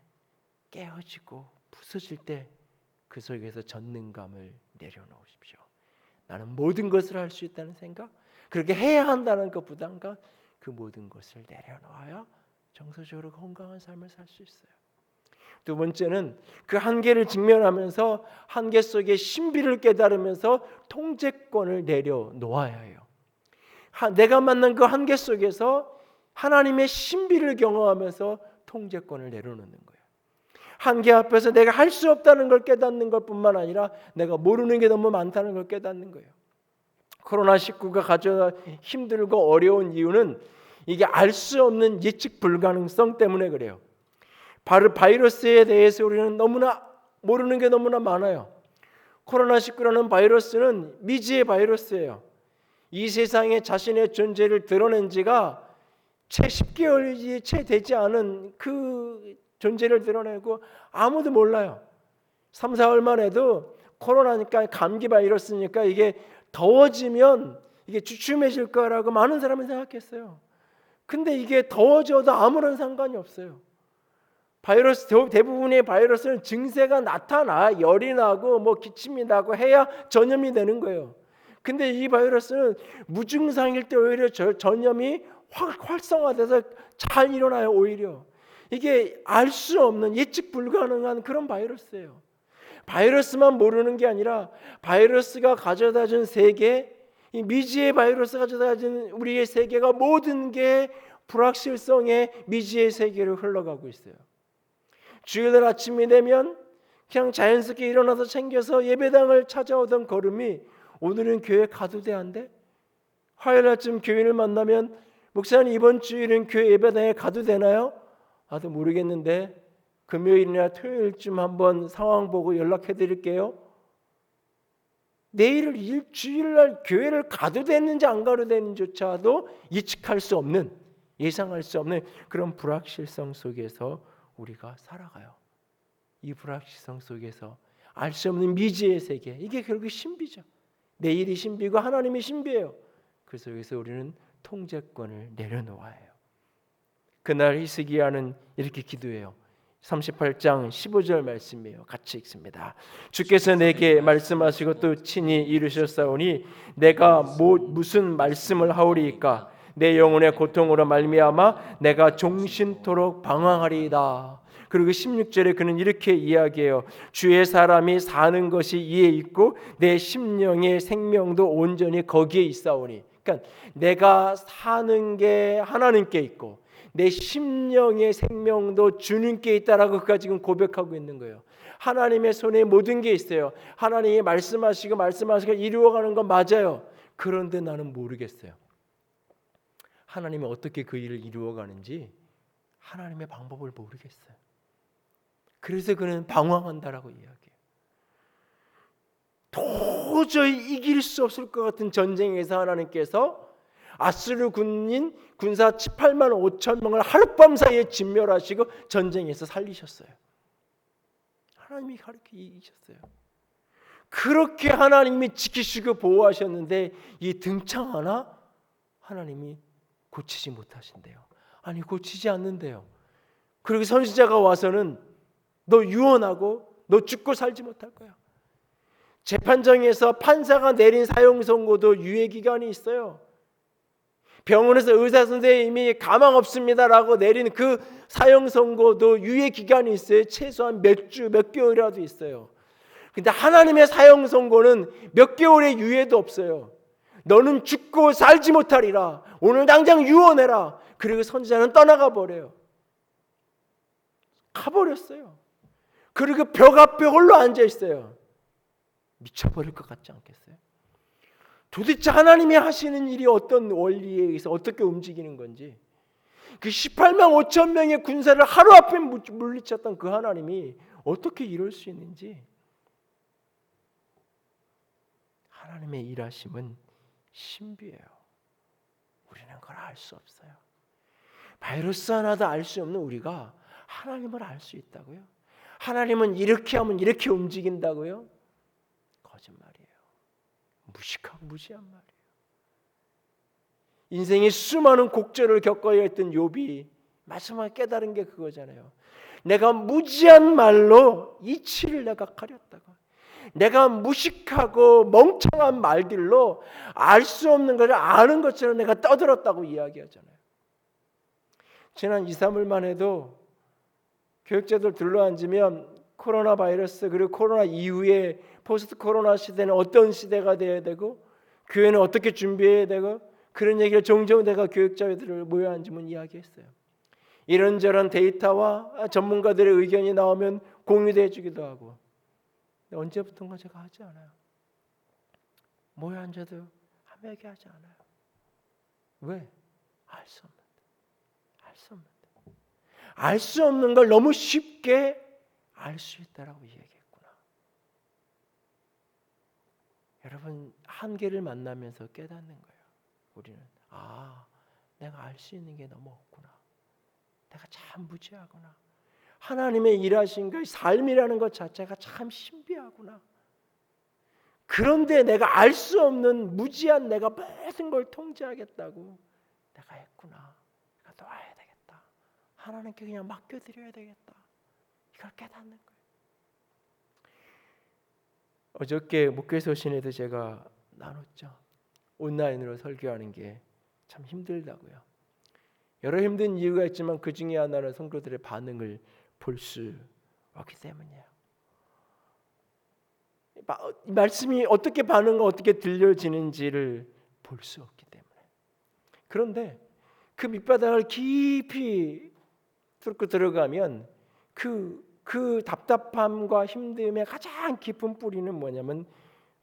깨어지고 부서질 때 그 속에서 전능감을 내려놓으십시오. 나는 모든 것을 할 수 있다는 생각, 그렇게 해야 한다는 그 부담감, 그 모든 것을 내려놓아야 정서적으로 건강한 삶을 살 수 있어요. 두 번째는 그 한계를 직면하면서 한계 속의 신비를 깨달으면서 통제권을 내려놓아야 해요. 내가 만난 그 한계 속에서 하나님의 신비를 경험하면서 통제권을 내려놓는 거예요. 한계 앞에서 내가 할 수 없다는 걸 깨닫는 것뿐만 아니라 내가 모르는 게 너무 많다는 걸 깨닫는 거예요. 코로나19가 가져다 힘들고 어려운 이유는 이게 알 수 없는 예측 불가능성 때문에 그래요. 바로 바이러스에 대해서 우리는 너무나 모르는 게 너무나 많아요. 코로나19라는 바이러스는 미지의 바이러스예요. 이 세상에 자신의 존재를 드러낸 지가 채 10개월이 채 되지 않은 그 존재를 드러내고 아무도 몰라요. 3, 4월만 해도 코로나니까 감기 바이러스니까 이게 더워지면 이게 주춤해질 거라고 많은 사람이 생각했어요. 근데 이게 더워져도 아무런 상관이 없어요. 바이러스 대부분의 바이러스는 증세가 나타나 열이 나고 뭐 기침이 나고 해야 전염이 되는 거예요. 근데 이 바이러스는 무증상일 때 오히려 전염이 활성화돼서 잘 일어나요. 오히려 이게 알 수 없는 예측 불가능한 그런 바이러스예요. 바이러스만 모르는 게 아니라 바이러스가 가져다준 세계, 이 미지의 바이러스가 가져다준 우리의 세계가 모든 게 불확실성의 미지의 세계로 흘러가고 있어요. 주일날 아침이 되면 그냥 자연스럽게 일어나서 챙겨서 예배당을 찾아오던 걸음이 오늘은 교회 가도 돼 안 돼? 화요일 아침 교인을 만나면 목사님 이번 주일은 교회 예배당에 가도 되나요? 나도 모르겠는데 금요일이나 토요일쯤 한번 상황 보고 연락해 드릴게요. 내일 주일날 교회를 가도 되는지 안 가도 되는지조차도 예측할 수 없는, 예상할 수 없는 그런 불확실성 속에서 우리가 살아가요. 이 불확실성 속에서 알 수 없는 미지의 세계, 이게 결국 신비죠. 내일이 신비고 하나님이 신비예요. 그 속에서 우리는 통제권을 내려놓아야 해요. 그날 히스기야는 이렇게 기도해요. 38장 15절 말씀이에요. 같이 읽습니다. 주께서 내게 말씀하시고 또 친히 이루셨사오니 내가 무슨 말씀을 하오리이까? 내 영혼의 고통으로 말미암아 내가 종신토록 방황하리이다. 그리고 16절에 그는 이렇게 이야기해요. 주의 사람이 사는 것이 이에 있고 내 심령의 생명도 온전히 거기에 있사오니. 그러니까 내가 사는 게 하나님께 있고 내 심령의 생명도 주님께 있다라고 그가 지금 고백하고 있는 거예요. 하나님의 손에 모든 게 있어요. 하나님이 말씀하시고 이루어가는 건 맞아요. 그런데 나는 모르겠어요. 하나님이 어떻게 그 일을 이루어가는지 하나님의 방법을 모르겠어요. 그래서 그는 방황한다라고 이야기해요. 도저히 이길 수 없을 것 같은 전쟁에서 하나님께서 아수르 군인 군사 18만 5천 명을 하룻밤 사이에 진멸하시고 전쟁에서 살리셨어요. 하나님이 그렇게 이기셨어요. 그렇게 하나님이 지키시고 보호하셨는데 이 등창 하나 하나님이 고치지 못하신대요. 아니 고치지 않는데요. 그리고 선지자가 와서는 너 유언하고 너 죽고 살지 못할 거야. 재판정에서 판사가 내린 사형 선고도 유예 기간이 있어요. 병원에서 의사 선생님이 가망 없습니다라고 내린 그 사형 선고도 유예 기간이 있어요. 최소한 몇 주, 몇 개월이라도 있어요. 근데 하나님의 사형 선고는 몇 개월의 유예도 없어요. 너는 죽고 살지 못하리라. 오늘 당장 유언해라. 그리고 선지자는 떠나가 버려요. 가버렸어요. 그리고 벽 앞에 홀로 앉아 있어요. 미쳐버릴 것 같지 않겠어요? 도대체 하나님이 하시는 일이 어떤 원리에 의해서 어떻게 움직이는 건지, 그 18만 5천 명의 군사를 하루 앞에 물리쳤던 그 하나님이 어떻게 이럴 수 있는지, 하나님의 일하심은 신비해요. 우리는 그걸 알 수 없어요. 바이러스 하나도 알 수 없는 우리가 하나님을 알 수 있다고요? 하나님은 이렇게 하면 이렇게 움직인다고요? 거짓말이에요. 무식하고 무지한 말이에요. 인생의 수많은 곡절을 겪어야 했던 욥이 마지막에 깨달은 게 그거잖아요. 내가 무지한 말로 이치를 내가 가렸다가, 내가 무식하고 멍청한 말들로 알 수 없는 것을 아는 것처럼 내가 떠들었다고 이야기하잖아요. 지난 2, 3일만 해도 교육자들 둘러앉으면 코로나 바이러스 그리고 코로나 이후에 포스트 코로나 시대는 어떤 시대가 되어야 되고 교회는 어떻게 준비해야 되고 그런 얘기를 종종 내가 교육자들을 모여 앉으면 이야기했어요. 이런저런 데이터와 전문가들의 의견이 나오면 공유돼 주기도 하고, 언제부턴가 제가 하지 않아요. 모여 앉아도 아무 얘기하지 않아요. 왜? 알 수 없는데. 알 수 없는데. 알 수 없는 걸 너무 쉽게 알 수 있다라고 얘기했구나. 여러분, 한계를 만나면서 깨닫는 거예요. 우리는 내가 알 수 있는 게 너무 없구나. 내가 참 무지하구나. 하나님의 일하신 그 삶이라는 것 자체가 참 신비하구나. 그런데 내가 알 수 없는 무지한 내가 모든 걸 통제하겠다고 내가 했구나. 내가 놓아야 되겠다. 하나님께 그냥 맡겨드려야 되겠다. 이걸 깨닫는 거예요. 어저께 목회 소신에도 제가 나눴죠. 온라인으로 설교하는 게 참 힘들다고요. 여러 힘든 이유가 있지만 그 중에 하나는 성도들의 반응을 볼 수 없기 때문이에요. 말씀이 어떻게 반응과 어떻게 들려지는지를 볼 수 없기 때문에. 그런데 그 밑바닥을 깊이 뚫고 들어가면 그 답답함과 힘듦의 가장 깊은 뿌리는 뭐냐면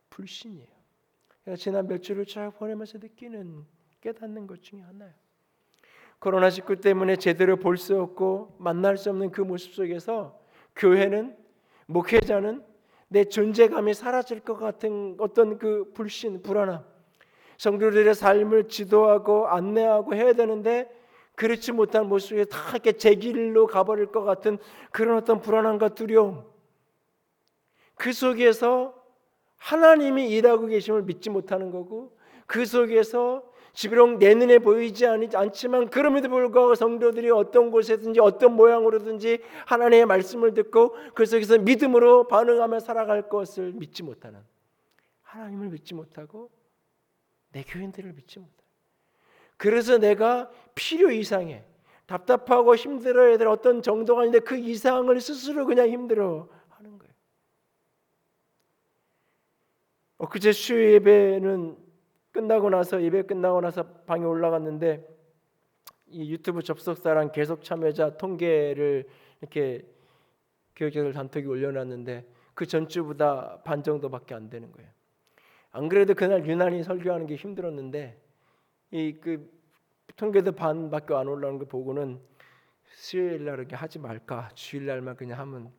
불신이에요. 그래서 지난 몇 주를 쭉 보내면서 느끼는 깨닫는 것 중에 하나예요. 코로나19 때문에 제대로 볼 수 없고 만날 수 없는 그 모습 속에서 교회는, 목회자는 내 존재감이 사라질 것 같은 어떤 그 불신, 불안함, 성도들의 삶을 지도하고 안내하고 해야 되는데 그렇지 못한 모습에 다 이렇게 제 길로 가버릴 것 같은 그런 어떤 불안함과 두려움, 그 속에서 하나님이 일하고 계심을 믿지 못하는 거고, 그 속에서 비록 내 눈에 보이지 않지만 그럼에도 불구하고 성도들이 어떤 곳에든지 어떤 모양으로든지 하나님의 말씀을 듣고 그 속에서 믿음으로 반응하며 살아갈 것을 믿지 못하는, 하나님을 믿지 못하고 내 교인들을 믿지 못하는, 그래서 내가 필요 이상의 답답하고 힘들어야 될 어떤 정도가 있는데 그 이상을 스스로 그냥 힘들어 하는 거예요. 엊그제 수요 예배는 예배 끝나고 나서 방에 올라갔는데 이 유튜브 접속사랑 계속 참여자 통계를 이렇게 교육자들 단톡에 올려놨는데 그 전주보다 반 정도밖에 안 되는 거예요. 안 그래도 그날 유난히 설교하는 게 힘들었는데 그 통계도 반밖에 안 올라오는 거 보고는 수요일 날 이렇게 하지 말까, 주일 날만 그냥 하면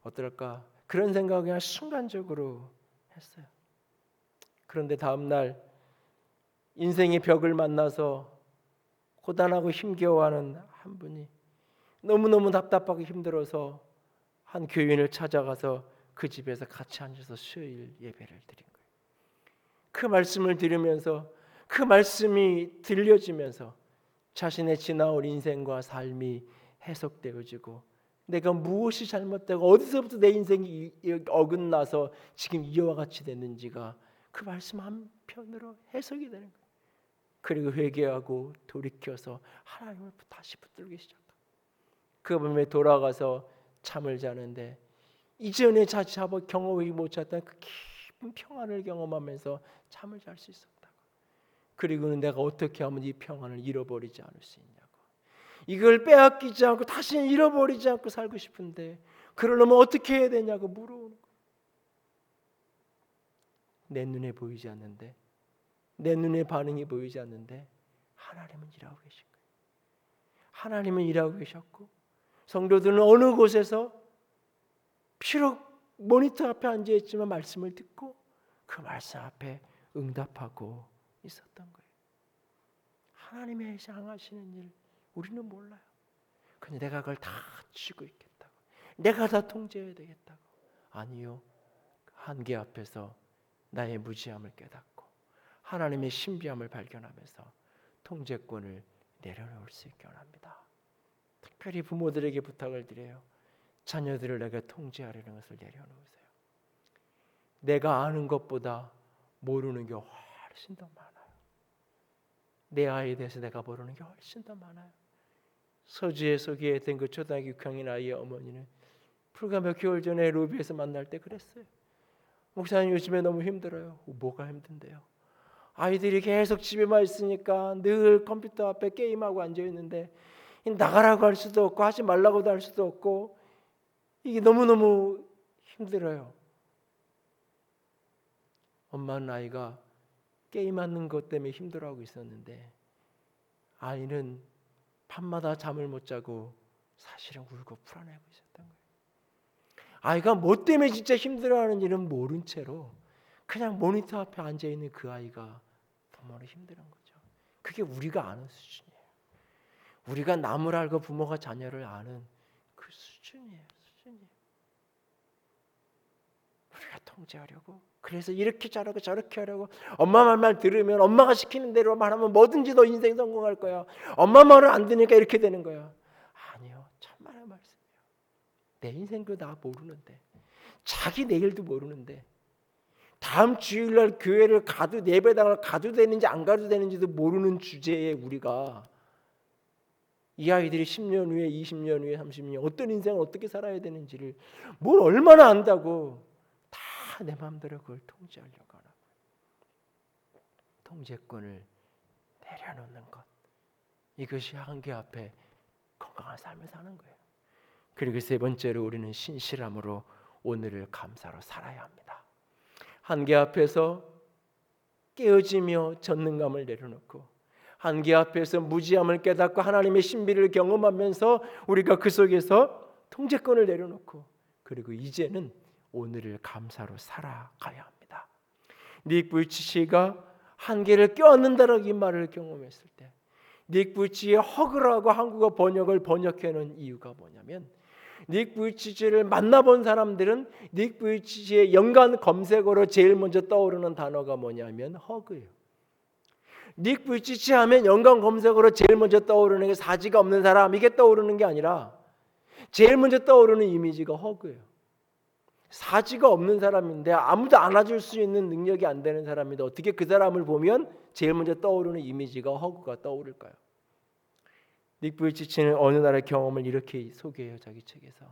어떨까, 그런 생각을 그냥 순간적으로 했어요. 그런데 다음 날 인생의 벽을 만나서 고단하고 힘겨워하는 한 분이 너무너무 답답하고 힘들어서 한 교인을 찾아가서 그 집에서 같이 앉아서 수요일 예배를 드린 거예요. 그 말씀을 들으면서, 그 말씀이 들려지면서 자신의 지나온 인생과 삶이 해석되어지고 내가 무엇이 잘못되고 어디서부터 내 인생이 어긋나서 지금 이와 같이 됐는지가 그 말씀 한편으로 해석이 되는 거예요. 그리고 회개하고 돌이켜서 하나님을 다시 붙들기 시작합니다. 그 밤에 돌아가서 잠을 자는데 이전에 경험하지 못했던 그 깊은 평안을 경험하면서 잠을 잘 수 있었다고. 그리고는 내가 어떻게 하면 이 평안을 잃어버리지 않을 수 있냐고. 이걸 빼앗기지 않고 다시는 잃어버리지 않고 살고 싶은데 그러려면 어떻게 해야 되냐고 물어오는 거예요. 내 눈에 보이지 않는데, 내 눈에 반응이 보이지 않는데 하나님은 일하고 계신 거예요. 하나님은 일하고 계셨고 성도들은 어느 곳에서 비록 모니터 앞에 앉아있지만 말씀을 듣고 그 말씀 앞에 응답하고 있었던 거예요. 하나님의 향하시는 일 우리는 몰라요. 근데 내가 그걸 다 쥐고 있겠다고, 내가 다 통제해야 되겠다고. 아니요. 한계 앞에서 나의 무지함을 깨닫고 하나님의 신비함을 발견하면서 통제권을 내려놓을 수 있게 원합니다. 특별히 부모들에게 부탁을 드려요. 자녀들을 내가 통제하려는 것을 내려놓으세요. 내가 아는 것보다 모르는 게 훨씬 더 많아요. 내 아이에 대해서 내가 모르는 게 훨씬 더 많아요. 서주에 소개했던 그 초등학교 6학년 아이의 어머니는 불과 몇 개월 전에 로비에서 만날 때 그랬어요. 목사님 요즘에 너무 힘들어요. 뭐가 힘든데요? 아이들이 계속 집에만 있으니까 늘 컴퓨터 앞에 게임하고 앉아있는데 나가라고 할 수도 없고 하지 말라고도 할 수도 없고 이게 너무너무 힘들어요. 엄마는 아이가 게임하는 것 때문에 힘들어하고 있었는데 아이는 밤마다 잠을 못 자고 사실은 울고 풀어내고 있었던 거예요. 아이가 뭐 때문에 진짜 힘들어하는지는 모른 채로 그냥 모니터 앞에 앉아있는 그 아이가 부모를 힘든 거죠. 그게 우리가 아는 수준이에요. 우리가 남을 알고 부모가 자녀를 아는 그 수준이에요. 우리가 통제하려고, 그래서 이렇게 잘하고 저렇게 하려고, 엄마 말만 들으면 엄마가 시키는 대로만 하면 뭐든지 너 인생 성공할 거야. 엄마 말을 안 듣으니까 이렇게 되는 거야. 아니요, 천만의 말씀이에요. 내 인생도 나 모르는데, 자기 내일도 모르는데, 다음 주일날 교회를 가도 예배당을 가도 되는지 안 가도 되는지도 모르는 주제에 우리가 이 아이들이 10년 후에 20년 후에 30년 어떤 인생을 어떻게 살아야 되는지를 뭘 얼마나 안다고 다 내 마음대로 그걸 통제하려고 하라고. 통제권을 내려놓는 것, 이것이 한계 앞에 건강한 삶을 사는 거예요. 그리고 세 번째로 우리는 신실함으로 오늘을 감사로 살아야 합니다. 한계 앞에서 깨어지며 전능감을 내려놓고 한계 앞에서 무지함을 깨닫고 하나님의 신비를 경험하면서 우리가 그 속에서 통제권을 내려놓고 그리고 이제는 오늘을 감사로 살아가야 합니다. 닉 부이치가 한계를 껴안는다라고 이 말을 경험했을 때 닉 부이치의 허그라고 한국어 번역해놓은 이유가 뭐냐면 닉 부이치를 만나본 사람들은 닉 부이치의 연관 검색어로 제일 먼저 떠오르는 단어가 뭐냐면 허그예요. 닉 부이치 하면 연관 검색어로 제일 먼저 떠오르는 게 사지가 없는 사람, 이게 떠오르는 게 아니라 제일 먼저 떠오르는 이미지가 허그예요. 사지가 없는 사람인데 아무도 안아줄 수 있는 능력이 안 되는 사람인데 어떻게 그 사람을 보면 제일 먼저 떠오르는 이미지가 허그가 떠오를까요? 닉 부이치는 어느 날의 경험을 이렇게 소개해요. 자기 책에서.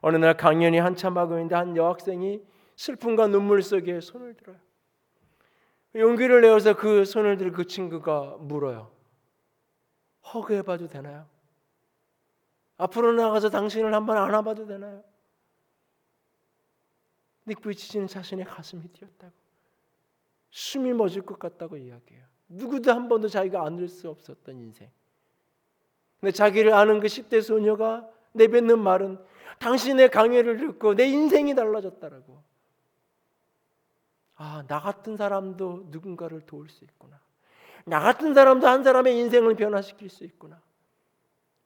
어느 날 강연이 한참 하고 있는데 한 여학생이 슬픔과 눈물 속에 손을 들어요. 용기를 내어서 그 손을 들 그 친구가 물어요. 허그해봐도 되나요? 앞으로 나가서 당신을 한번 안아봐도 되나요? 닉 부이치는 자신의 가슴이 뛰었다고, 숨이 멎을 것 같다고 이야기해요. 누구도 한 번도 자기가 안을 수 없었던 인생. 근데 자기를 아는 그 10대 소녀가 내뱉는 말은 당신의 강의를 듣고 내 인생이 달라졌다라고. 아, 나 같은 사람도 누군가를 도울 수 있구나. 나 같은 사람도 한 사람의 인생을 변화시킬 수 있구나.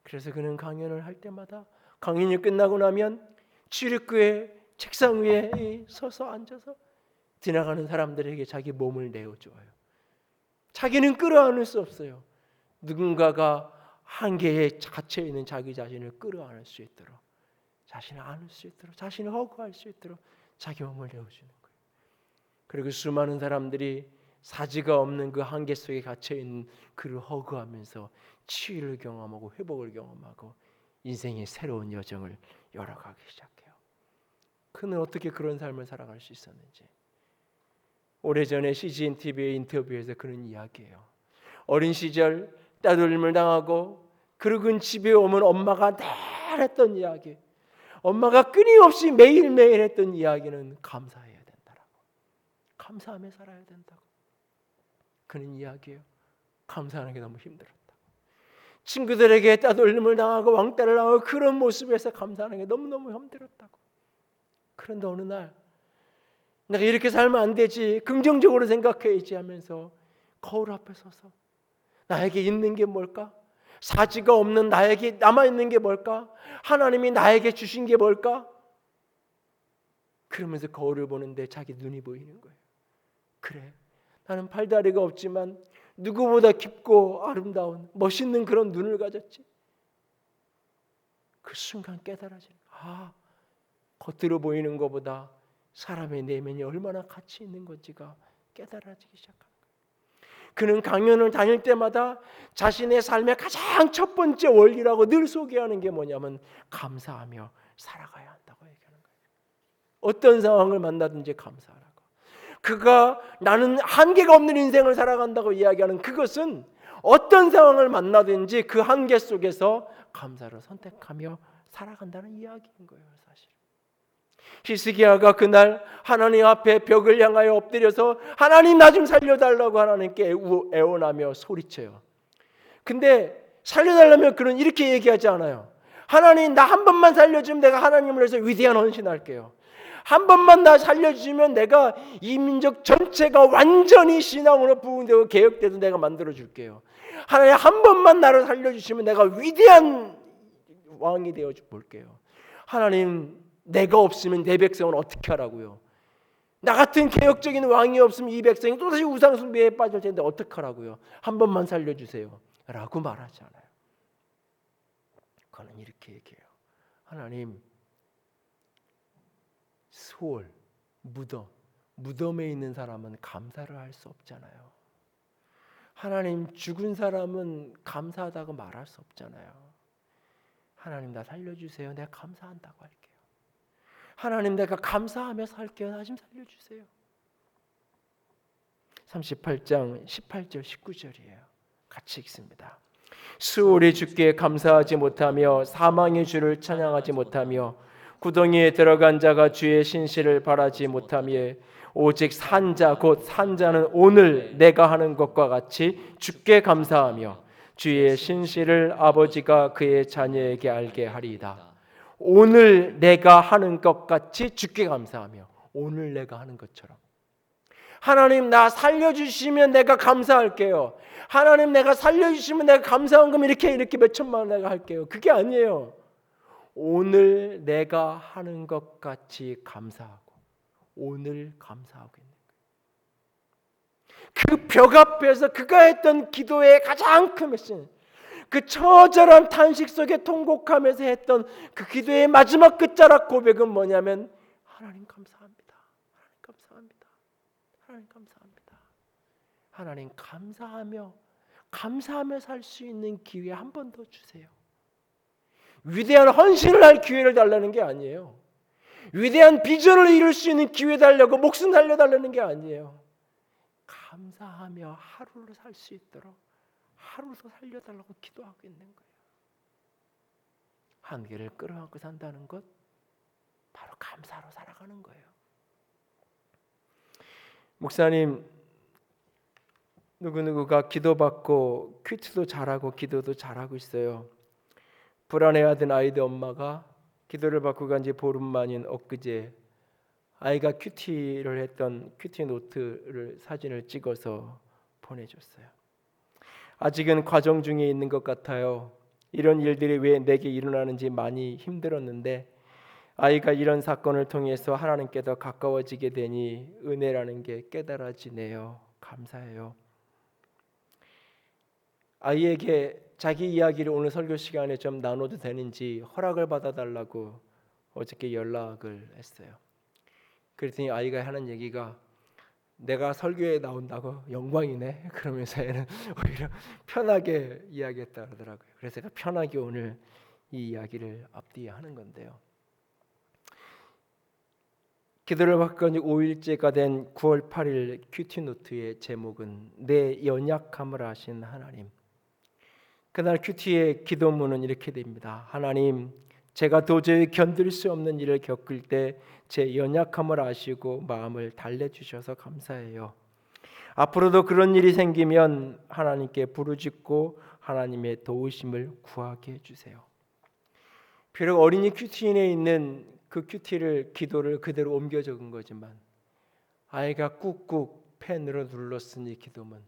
그래서 그는 강연을 할 때마다 강연이 끝나고 나면 출입구에 책상 위에 서서 앉아서 지나가는 사람들에게 자기 몸을 내어줘요. 자기는 끌어안을 수 없어요. 누군가가 한계에 갇혀있는 자기 자신을 끌어안을 수 있도록 자신을 안을 수 있도록, 자신을 허구할 수 있도록 자기 몸을 내어주는 거예요. 그리고 수많은 사람들이 사지가 없는 그 한계 속에 갇혀있는 그를 허구하면서 치유를 경험하고 회복을 경험하고 인생의 새로운 여정을 열어가기 시작해요. 그는 어떻게 그런 삶을 살아갈 수 있었는지 오래전에 CGN TV의 인터뷰에서 그런 이야기해요. 어린 시절 따돌림을 당하고 그러곤 집에 오면 엄마가 늘 했던 이야기, 엄마가 끊임없이 매일매일 했던 이야기는 감사해야 된다라고, 감사하며 살아야 된다고 그는 이야기해요. 감사하는 게 너무 힘들었다고. 친구들에게 따돌림을 당하고 왕따를 당하고 그런 모습에서 감사하는 게 너무너무 힘들었다고. 그런데 어느 날 내가 이렇게 살면 안 되지, 긍정적으로 생각해야지 하면서 거울 앞에 서서 나에게 있는 게 뭘까? 사지가 없는 나에게 남아있는 게 뭘까? 하나님이 나에게 주신 게 뭘까? 그러면서 거울을 보는데 자기 눈이 보이는 거예요. 그래, 나는 팔다리가 없지만 누구보다 깊고 아름다운 멋있는 그런 눈을 가졌지. 그 순간 깨달아지는, 겉으로 보이는 것보다 사람의 내면이 얼마나 가치 있는 건지가 깨달아지기 시작합니다. 그는 강연을 다닐 때마다 자신의 삶의 가장 첫 번째 원리라고 늘 소개하는 게 뭐냐면 감사하며 살아가야 한다고 얘기하는 거예요. 어떤 상황을 만나든지 감사하라고. 그가 나는 한계가 없는 인생을 살아간다고 이야기하는 그것은 어떤 상황을 만나든지 그 한계 속에서 감사를 선택하며 살아간다는 이야기인 거예요. 사실 히스기야가 그날 하나님 앞에 벽을 향하여 엎드려서 하나님 나 좀 살려달라고 하나님께 애원하며 소리쳐요. 근데 살려달라면 그는 이렇게 얘기하지 않아요. 하나님 나 한 번만 살려주면 내가 하나님을 위해서 위대한 헌신할게요. 한 번만 나 살려주시면 내가 이 민족 전체가 완전히 신앙으로 부흥되고 개혁돼도 내가 만들어줄게요. 하나님 한 번만 나를 살려주시면 내가 위대한 왕이 되어 볼게요. 하나님 내가 없으면 내 백성은 어떻게 하라고요? 나 같은 개혁적인 왕이 없으면 이 백성이 또다시 우상숭배에 빠질 텐데 어떻게 하라고요? 한 번만 살려주세요 라고 말하지 않아요. 그는 이렇게 얘기해요. 하나님, 소월, 무덤에 있는 사람은 감사를 할 수 없잖아요. 하나님, 죽은 사람은 감사하다고 말할 수 없잖아요. 하나님 나 살려주세요. 내가 감사한다고 할게요. 하나님 내가 감사하며 살게요. 나 좀 살려주세요. 38장 18절 19절이에요. 같이 읽습니다. 수월이 주께 감사하지 못하며 사망의 주를 찬양하지 못하며 구덩이에 들어간 자가 주의 신실을 바라지 못하며 오직 산자 곧 산자는 오늘 내가 하는 것과 같이 주께 감사하며 주의 신실을 아버지가 그의 자녀에게 알게 하리이다. 오늘 내가 하는 것 같이 주께 감사하며, 오늘 내가 하는 것처럼. 하나님 나 살려주시면 내가 감사할게요. 하나님 내가 살려주시면 내가 감사한 거면 이렇게 몇 천만 원 내가 할게요. 그게 아니에요. 오늘 내가 하는 것 같이 감사하고 오늘 감사하고 있는 거예요. 그 벽 앞에서 그가 했던 기도의 가장 큰 메시지, 그 처절한 탄식 속에 통곡하면서 했던 그 기도의 마지막 끝자락 고백은 뭐냐면 하나님 감사합니다. 하나님 감사합니다. 하나님 감사합니다. 하나님 감사하며 살 수 있는 기회 한 번 더 주세요. 위대한 헌신을 할 기회를 달라는 게 아니에요. 위대한 비전을 이룰 수 있는 기회 달라고 목숨 살려달라는 게 아니에요. 감사하며 하루를 살 수 있도록 하루 더 살려달라고 기도하고 있는 거예요. 한계를 끌어안고 산다는 것, 바로 감사로 살아가는 거예요. 목사님, 누구누구가 기도받고 큐티도 잘하고 기도도 잘하고 있어요. 불안해하던 아이들 엄마가 기도를 받고 간 지 보름 만인 엊그제 아이가 큐티를 했던 큐티 노트를 사진을 찍어서 보내줬어요. 아직은 과정 중에 있는 것 같아요. 이런 일들이 왜 내게 일어나는지 많이 힘들었는데 아이가 이런 사건을 통해서 하나님께 더 가까워지게 되니 은혜라는 게 깨달아지네요. 감사해요. 아이에게 자기 이야기를 오늘 설교 시간에 좀 나눠도 되는지 허락을 받아달라고 어저께 연락을 했어요. 그랬더니 아이가 하는 얘기가 내가 설교에 나온다고 영광이네 그러면서 애는 오히려 편하게 이야기했다 그러더라고요. 그래서 제가 편하게 오늘 이 이야기를 앞뒤에 하는 건데요. 기도를 받고 5일째가 된 9월 8일 큐티노트의 제목은 내 연약함을 아신 하나님. 그날 큐티의 기도문은 이렇게 됩니다. 하나님, 제가 도저히 견딜 수 없는 일을 겪을 때 제 연약함을 아시고 마음을 달래주셔서 감사해요. 앞으로도 그런 일이 생기면 하나님께 부르짖고 하나님의 도우심을 구하게 해주세요. 비록 어린이 큐티인에 있는 그 큐티를 기도를 그대로 옮겨 적은 거지만 아이가 꾹꾹 펜으로 눌러 쓴 이 기도문,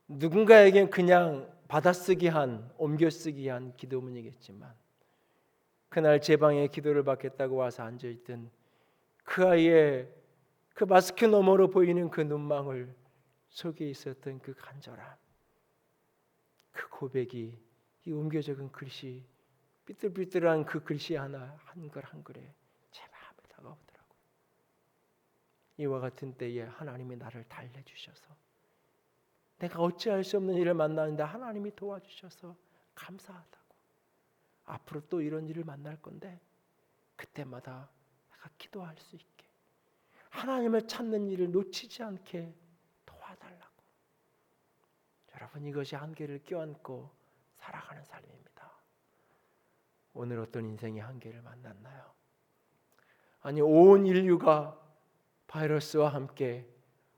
누군가에겐 그냥 받아쓰기 한, 옮겨쓰기 한 기도문이겠지만 그날 제 방에 기도를 받겠다고 와서 앉아있던 그 아이의 그 마스크 너머로 보이는 그 눈망울 속에 있었던 그 간절함, 그 고백이 이 옮겨 적은 글씨, 삐뚤삐뚤한 그 글씨 하나 한글 한글에 제 마음에 다가오더라고요. 이와 같은 때에 하나님이 나를 달래주셔서 내가 어찌할 수 없는 일을 만나는데 하나님이 도와주셔서 감사하다고. 앞으로 또 이런 일을 만날 건데 그때마다 내가 기도할 수 있게 하나님을 찾는 일을 놓치지 않게 도와달라고. 여러분, 이것이 한계를 껴안고 살아가는 삶입니다. 오늘 어떤 인생의 한계를 만났나요? 아니, 온 인류가 바이러스와 함께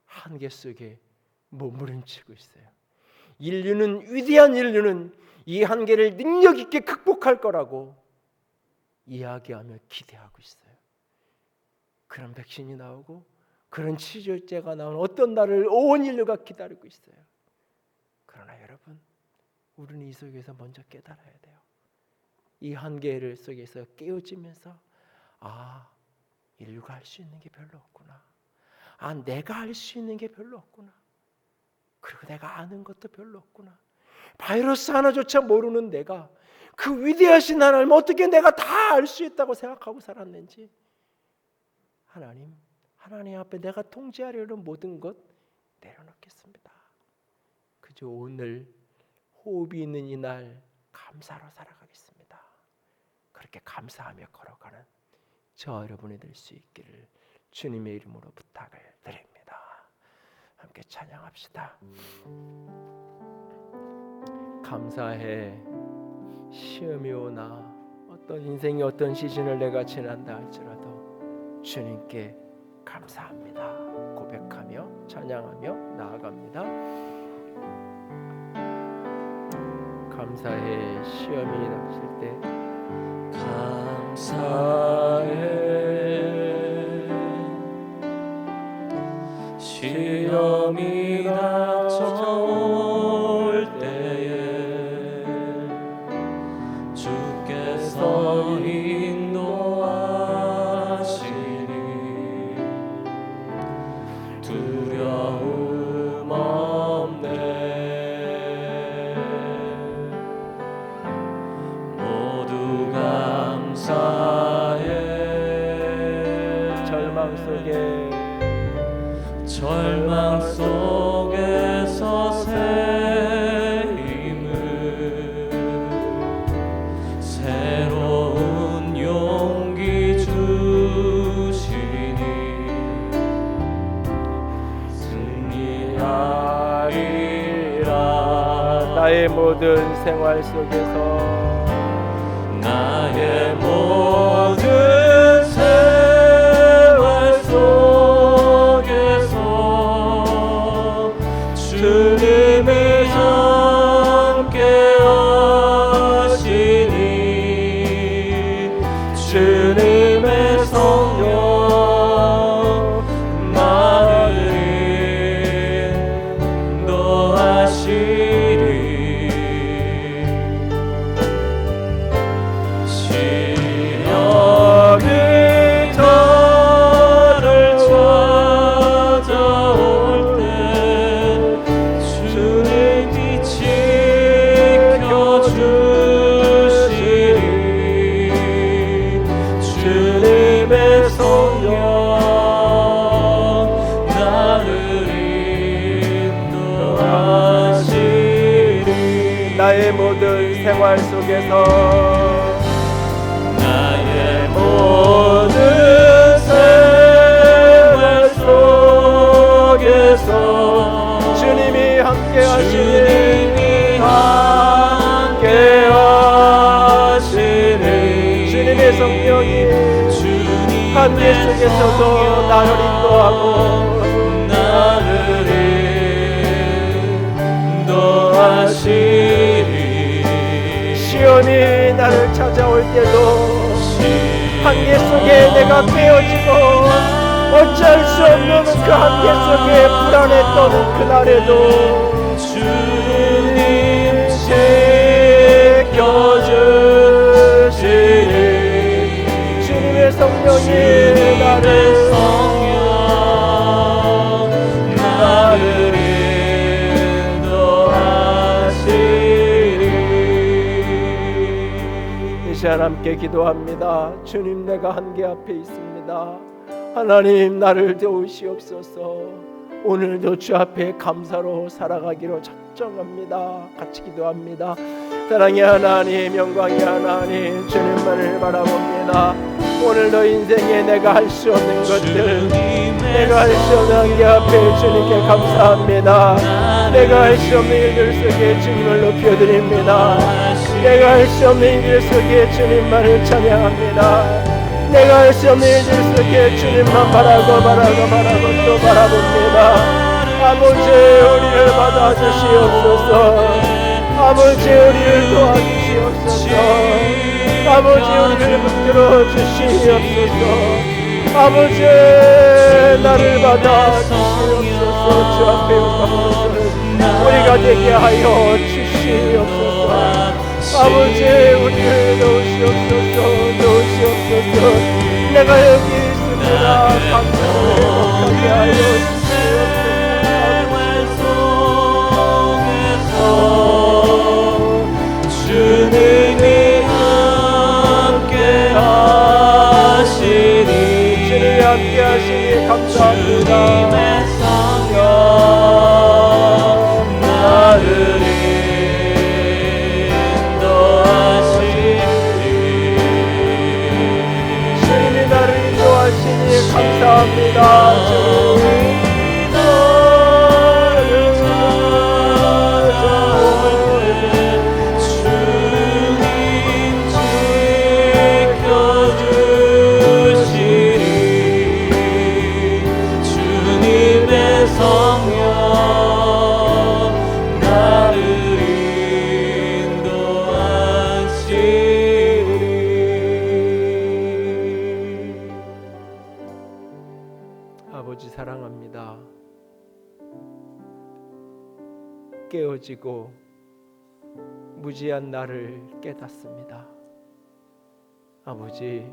한계 속에 몸부림치고 있어요. 위대한 인류는 이 한계를 능력 있게 극복할 거라고 이야기하며 기대하고 있어요. 그런 백신이 나오고 그런 치료제가 나오는 어떤 날을 온 인류가 기다리고 있어요. 그러나 여러분, 우리는 이 속에서 먼저 깨달아야 돼요. 이 한계를 속에서 깨어지면서 인류가 할 수 있는 게 별로 없구나. 내가 할 수 있는 게 별로 없구나. 그리고 내가 아는 것도 별로 없구나. 바이러스 하나조차 모르는 내가 그 위대하신 하나님 어떻게 내가 다 알 수 있다고 생각하고 살았는지, 하나님 앞에 내가 통제하려는 모든 것 내려놓겠습니다. 그저 오늘 호흡이 있는 이 날 감사로 살아가겠습니다. 그렇게 감사하며 걸어가는 저 여러분이 될 수 있기를 주님의 이름으로 부탁을 드립니다. 함께 찬양합시다. 감사해. 시험이 오나 어떤 인생의 어떤 시즌을 내가 지난다 할지라도 주님께 감사합니다. 고백하며 찬양하며 나아갑니다. 감사해. 시험이 닥칠 때 감사해. 시험이 닥쳐올 때에 주께서 인도하시니 두려움 없네. 모두 감사해. 절망 속에서 새 힘을, 새로운 용기 주시니 승리하리라. 나의 모든 생활 속에서 나의 모든 생활 속에서 주님이 함께 하시니 주님의 성령 나를 인도하시리. 시험이 저를 찾아올 때 주님 나의 모든 생활 속에서 나의 모든 생활 속에서 주님이 함께 하시니 함께 하시니 주님의 성령이 한계 속에서도 나를 인도하고 시험이 나를 찾아올 때도 한계 속에 내가 깨어지고 어쩔 수 없는 그 한계 속에 불안에 떠는 그날에도 주님 지켜주시니 주님의 성령이 나를 함께 기도합니다. 주님, 내가 한계 앞에 있습니다. 하나님, 나를 도우시옵소서. 오늘도 주 앞에 감사로 살아가기로 작정합니다. 같이 기도합니다. 사랑의 하나님, 영광의 하나님, 주님만을 바라봅니다. 오늘도 인생에 내가 할 수 없는 것들, 내가 할 수 없는 한계 앞에 주님께 감사합니다. 내가 할 수 없는 일들 속에 주님을 높여드립니다. 내가 할 수 없는 일들 속에 주님만을 찬양합니다. 내가 할 수 없는 일들 속에 주님만 바라고 또 바라봅니다. 아버지, 우리를 받아주시옵소서. 아버지, 우리를 도와주시옵소서. 아버지, 우리를 붙들어 주시옵소서. 아버지, 나를 받아주시옵소서. 주 앞에 영광을 우리가 되게 하여 주시옵소서. 아버지, 우리를 도우시옵소서. 내가 여기 있습니다. 감사를 행복하게 하여 주시옵소서. 주님이 함께 하시니 주님이 함께 하시니 감사합니다. 나를 감사합니다. 주님의 성령 나를 인도하시리. 아버지, 사랑합니다. 깨어지고 무지한 나를 깨닫습니다. 아버지,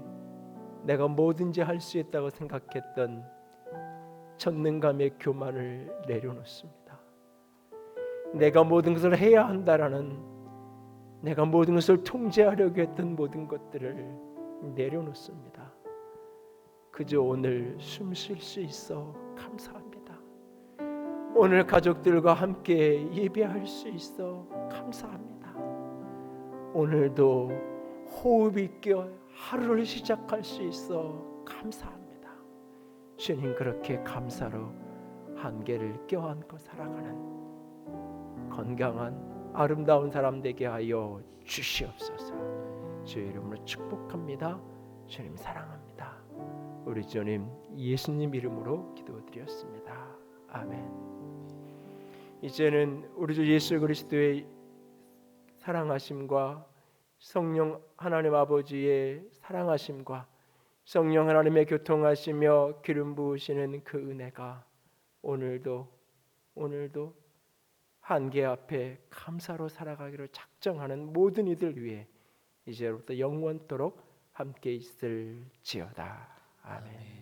내가 뭐든지 할 수 있다고 생각했던 전능감의 교만을 내려놓습니다. 내가 모든 것을 해야 한다라는, 내가 모든 것을 통제하려고 했던 모든 것들을 내려놓습니다. 그저 오늘 숨 쉴 수 있어 감사합니다. 오늘 가족들과 함께 예배할 수 있어 감사합니다. 오늘도 호흡 있게 하루를 시작할 수 있어 감사합니다. 주님, 그렇게 감사로 한계를 껴안고 살아가는 건강한 아름다운 사람 되게 하여 주시옵소서. 주의 이름으로 축복합니다. 주님 사랑합니다. 우리 주님 예수님 이름으로 기도드렸습니다. 아멘. 이제는 우리 주 예수 그리스도의 사랑하심과 성령 하나님 아버지의 사랑하심과 성령 하나님의 교통하시며 기름 부으시는 그 은혜가 오늘도 한계 앞에 감사로 살아가기를 작정하는 모든 이들 위해 이제부터 영원토록 함께 있을지어다. 아멘.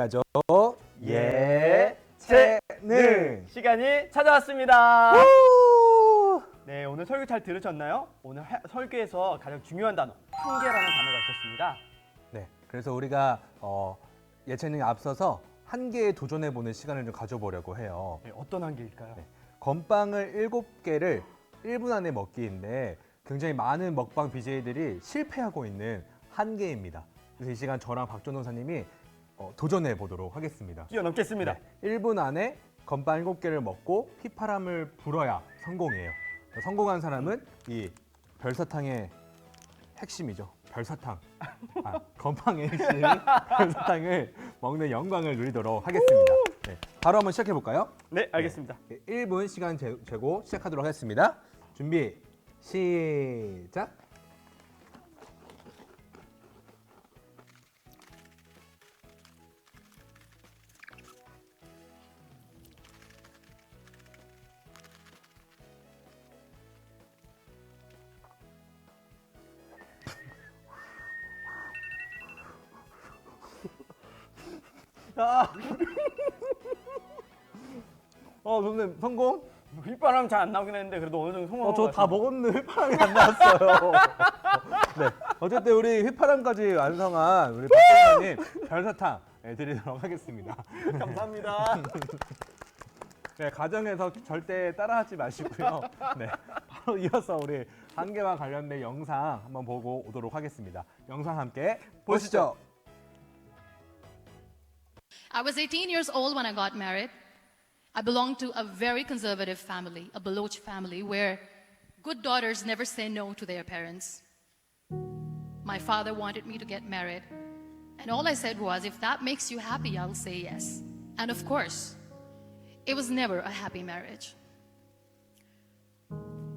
가족 예체능 시간이 찾아왔습니다. 네, 오늘 설교 잘 들으셨나요? 오늘 설교에서 가장 중요한 단어, 한계라는 단어가 있었습니다. 네, 그래서 우리가 예체능에 앞서서 한계에 도전해보는 시간을 좀 가져보려고 해요. 네, 어떤 한계일까요? 네, 건빵을 7개를 1분 안에 먹기인데 굉장히 많은 먹방 BJ들이 실패하고 있는 한계입니다. 그래서 이 시간 저랑 박전 호사님이 도전해 보도록 하겠습니다. 뛰어넘겠습니다. 네, 1분 안에 건빵 7개를 먹고 휘파람을 불어야 성공이에요. 성공한 사람은 이 별사탕의 핵심이죠. 별사탕. 건빵의 핵심 별사탕을 먹는 영광을 누리도록 하겠습니다. 네, 바로 한번 시작해 볼까요? 네, 알겠습니다. 1분 시간 재고 시작하도록 하겠습니다. 준비, 시작! 선생님 성공? 휘파람 잘 안 나오긴 했는데 그래도 어느 정도 성공한 것 저 다 같습니다. 먹었는데 휘파람이 안 나왔어요. 네, 어쨌든 우리 휘파람까지 완성한 우리 박동현님 별사탕 드리도록 하겠습니다. 감사합니다. 네, 가정에서 절대 따라하지 마시고요. 네, 바로 이어서 우리 한계와 관련된 영상 한번 보고 오도록 하겠습니다. 영상 함께 보시죠. I was 18 years old when I got married. I belonged to a very conservative family, a Baloch family, where good daughters never say no to their parents. My father wanted me to get married, and all I said was, if that makes you happy, I'll say yes. And of course, it was never a happy marriage.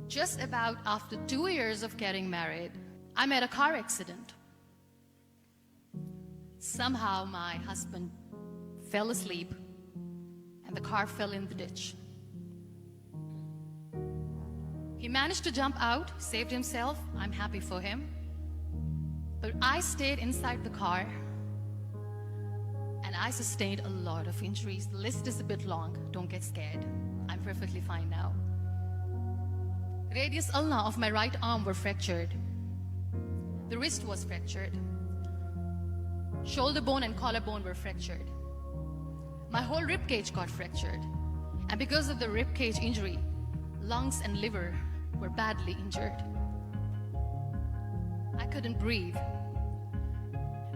Just about after 2 years of getting married, I met a car accident. Somehow my husband fell asleep and the car fell in the ditch. He managed to jump out, saved himself. I'm happy for him. But I stayed inside the car and I sustained a lot of injuries. The list is a bit long. Don't get scared. I'm perfectly fine now. Radius ulna of my right arm were fractured. The wrist was fractured. Shoulder bone and collarbone were fractured. My whole rib cage got fractured. And because of the rib cage injury, lungs and liver were badly injured. I couldn't breathe.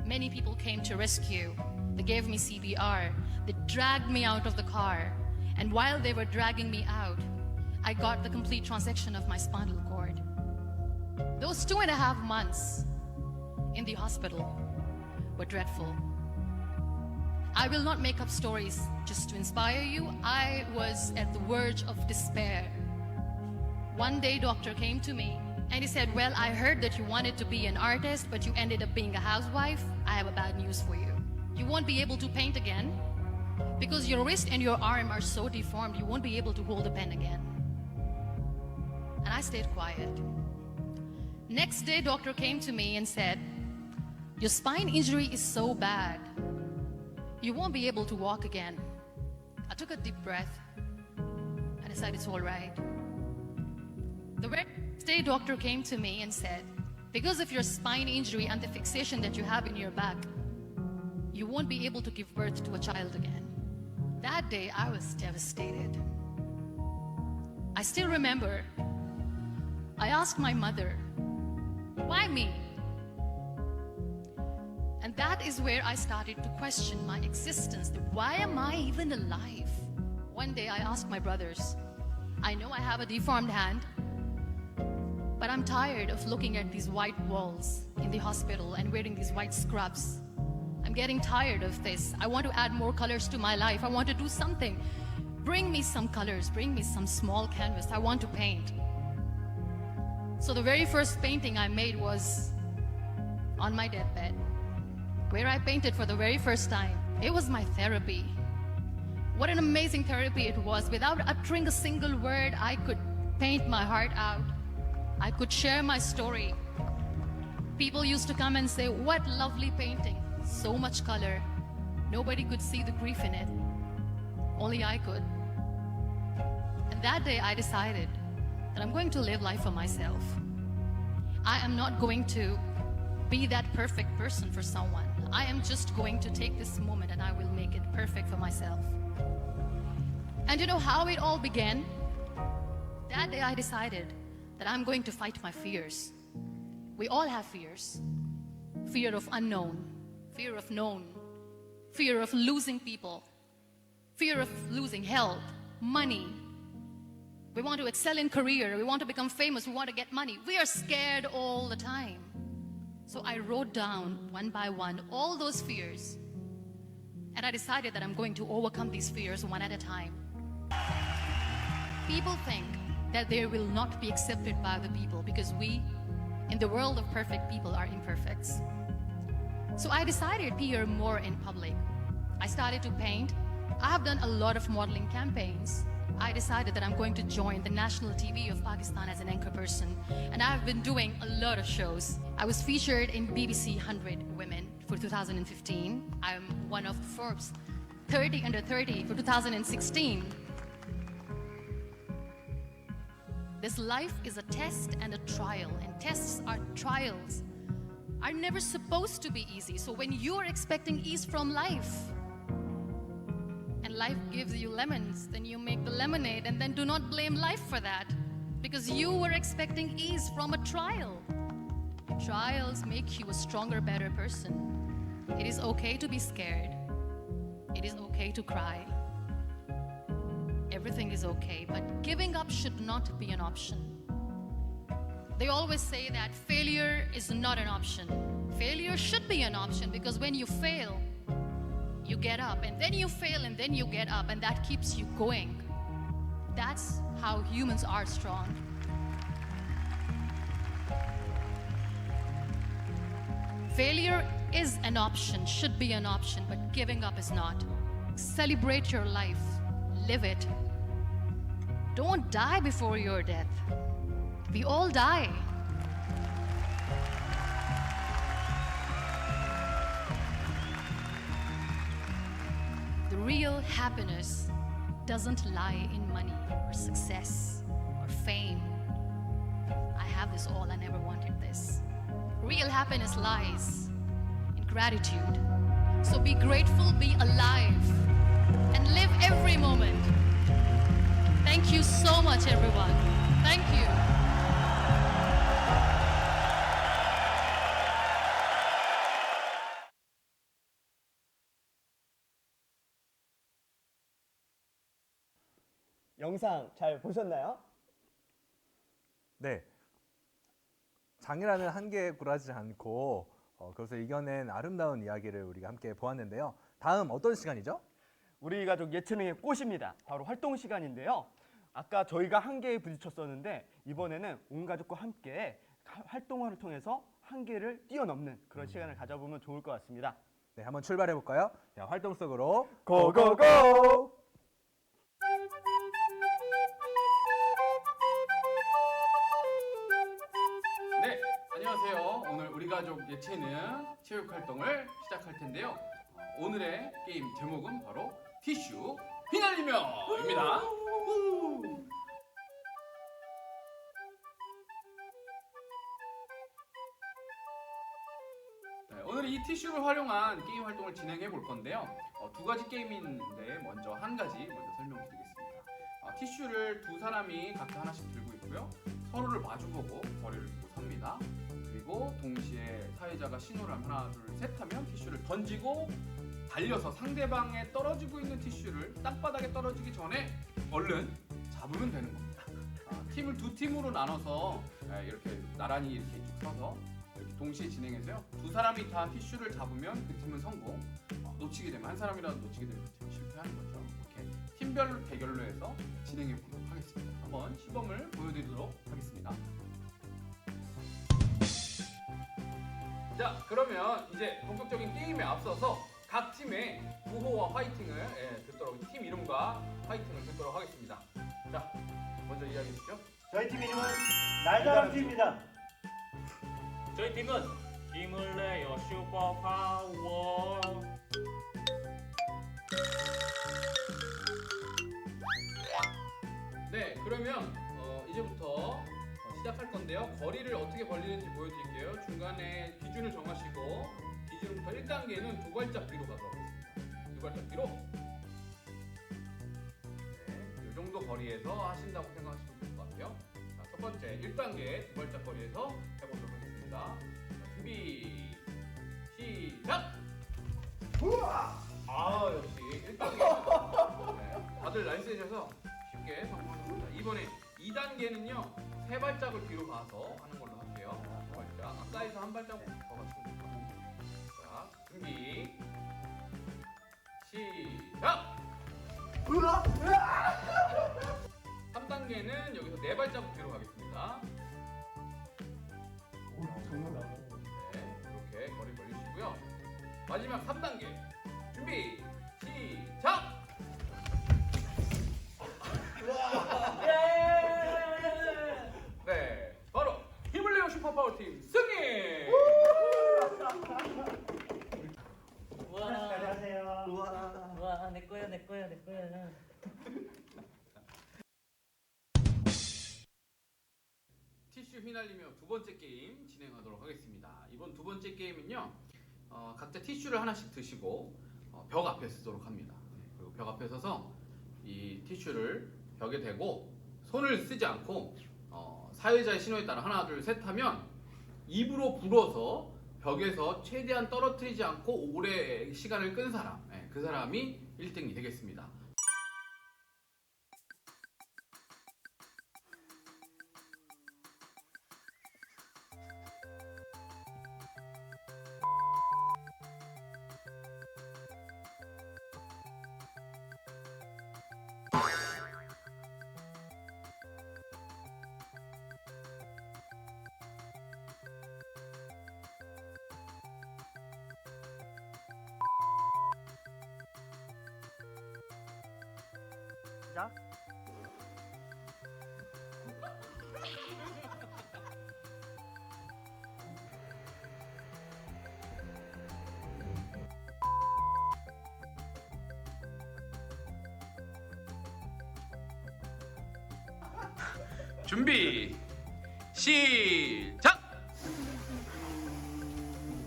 Many people came to rescue. They gave me CPR. They dragged me out of the car. And while they were dragging me out, I got the complete transection of my spinal cord. Those 2.5 months in the hospital were dreadful. I will not make up stories just to inspire you. I was at the verge of despair. One day, doctor came to me and he said, well, I heard that you wanted to be an artist, but you ended up being a housewife. I have a bad news for you. You won't be able to paint again because your wrist and your arm are so deformed, you won't be able to hold a pen again. And I stayed quiet. Next day, doctor came to me and said, your spine injury is so bad, you won't be able to walk again. I took a deep breath and I said, it's all right. The next day, doctor came to me and said, because of your spine injury and the fixation that you have in your back, you won't be able to give birth to a child again. That day, I was devastated. I still remember, I asked my mother, why me? And that is where I started to question my existence. Why am I even alive? One day I asked my brothers, I know I have a deformed hand, but I'm tired of looking at these white walls in the hospital and wearing these white scrubs. I'm getting tired of this. I want to add more colors to my life. I want to do something. Bring me some colors, bring me some small canvas. I want to paint. So the very first painting I made was on my deathbed, where I painted for the very first time. It was my therapy. What an amazing therapy it was. Without uttering a single word, I could paint my heart out. I could share my story. People used to come and say, what lovely painting, so much color. Nobody could see the grief in it. Only I could. And that day I decided that I'm going to live life for myself. I am not going to be that perfect person for someone. I am just going to take this moment and I will make it perfect for myself. And you know how it all began? That day I decided that I'm going to fight my fears. We all have fears. Fear of unknown, fear of known, fear of losing people, fear of losing health, money. We want to excel in career, we want to become famous, we want to get money. We are scared all the time. So I wrote down one by one all those fears. And I decided that I'm going to overcome these fears one at a time. People think that they will not be accepted by the people because we, in the world of perfect people, are imperfects. So I decided to appear more in public. I started to paint. I have done a lot of modeling campaigns. I decided that I'm going to join the national TV of Pakistan as an anchor person. And I've been doing a lot of shows. I was featured in BBC 100 Women for 2015. I'm one of Forbes 30 under 30 for 2016. This life is a test and a trial, and tests are trials are never supposed to be easy. So when you're expecting ease from life, and life gives you lemons, then you make the lemonade, and then do not blame life for that, because you were expecting ease from a trial. Trials make you a stronger, better person. It is okay to be scared. It is okay to cry. Everything is okay, but giving up should not be an option. They always say that failure is not an option. Failure should be an option, because when you fail, you get up, and then you fail, and then you get up, and that keeps you going. That's how humans are strong. Failure is an option, should be an option, but giving up is not. Celebrate your life, live it. Don't die before your death. We all die. The real happiness doesn't lie in money or success or fame. I have this all, I never wanted this. Real happiness lies in gratitude. So be grateful, be alive, and live every moment. Thank you so much, everyone. Thank you. 영상 잘 보셨나요? 네. 장애라는 한계에 굴하지 않고 그것을 이겨낸 아름다운 이야기를 우리가 함께 보았는데요. 다음 어떤 시간이죠? 우리 가족 예체능의 꽃입니다. 바로 활동 시간인데요. 아까 저희가 한계에 부딪혔었는데 이번에는 온 가족과 함께 활동을 통해서 한계를 뛰어넘는 그런 시간을 가져보면 좋을 것 같습니다. 네, 한번 출발해 볼까요? 자, 활동 속으로 고고고! 네, 안녕하세요. 오늘 우리 가족 예체능 체육 활동을 시작할 텐데요. 오늘의 게임 제목은 바로 티슈 휘날리며입니다. 네, 오늘 이 티슈를 활용한 게임 활동을 진행해 볼 건데요. 두 가지 게임인데 먼저 한 가지 먼저 설명드리겠습니다. 티슈를 두 사람이 각자 하나씩 들고 있고요. 서로를 마주보고 거리를 두고 섭니다. 그리고 동시에 사회자가 신호를 하나 둘 셋 하면 티슈를 던지고 달려서 상대방에 떨어지고 있는 티슈를 땅바닥에 떨어지기 전에 얼른 잡으면 되는 겁니다. 팀을 두 팀으로 나눠서 이렇게 나란히 이렇게 쭉 서서 이렇게 동시에 진행해서요. 두 사람이 다 티슈를 잡으면 그 팀은 성공. 놓치게 되면 한 사람이라도 놓치게 되면 그 팀은 실패하는 거죠. 이렇게 팀별 대결로 해서 진행해 보도록 하겠습니다. 한번 시범을 보여드리도록 하겠습니다. 자, 그러면 이제 본격적인 게임에 앞서서 각 팀의 구호와 화이팅을 듣도록 팀 이름과 화이팅을 듣도록 하겠습니다. 자, 먼저 이야기해 주시죠. 저희 팀 이름은 날다람 팀입니다. 저희 팀은 힘을 내요 슈퍼파워. 네, 그러면 이제부터 시작할 건데요. 거리를 어떻게 벌리는지 보여드릴게요. 중간에 기준을 정하시고 기준부터 1단계는 두 발짝 뒤로 가도록 하겠습니다. 두 발짝 뒤로. 네, 이 정도 거리에서 하신다고 생각하시면 될 것 같아요. 자, 첫 번째 1단계 두 발짝 거리에서 해보도록 하겠습니다. 자, 준비 시작! 아, 역시 1단계. 네, 다들 나이스해져서 쉽게 성공하셨습니다. 이번에 2단계는요. 세 발짝을 뒤로 가서 하는 걸로 할게요. 두 발짝. 아까에서 한 발짝 더 맞추면 됩니다. 자, 준비 시작! 3단계는 여기서 네 발자국 뒤로 가겠습니다. 네, 이렇게 거리 벌리시고요. 마지막 3단계 준비 시작! 네, 바로 힘을 내요 슈퍼파워팀 승리! 와, 내 거야, 내 거야, 내 거야. 티슈 휘날리며 두 번째 게임 진행하도록 하겠습니다. 이번 두 번째 게임은요, 각자 티슈를 하나씩 드시고 벽 앞에 쓰도록 합니다. 네, 그리고 벽 앞에 서서 이 티슈를 벽에 대고 손을 쓰지 않고 사회자의 신호에 따라 하나 둘 셋 하면 입으로 불어서 벽에서 최대한 떨어뜨리지 않고 오래 시간을 끈 사람, 네, 그 사람이 1등이 되겠습니다. 시작. 준비 시작!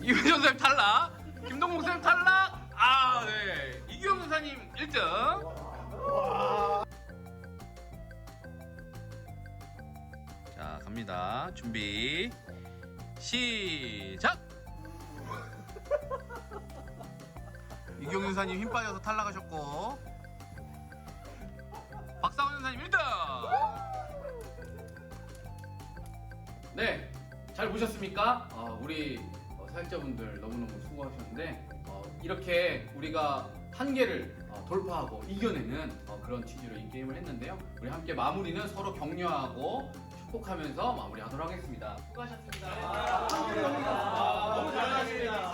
이효정 선생님 탈락, 김동국 선생님 탈락. 아, 네, 이규영 선생님 1등. 자, 갑니다. 준비 시작! 이규영 선생님 힘 빠져서 탈락하셨고, 박상원 선생님 1등. 네, 잘 보셨습니까? 우리 사역자분들 너무너무 수고하셨는데, 이렇게 우리가 한계를 돌파하고 이겨내는 그런 취지로 이 게임을 했는데요. 우리 함께 마무리는 서로 격려하고 축복하면서 마무리하도록 하겠습니다. 수고하셨습니다. 너무 잘하셨습니다.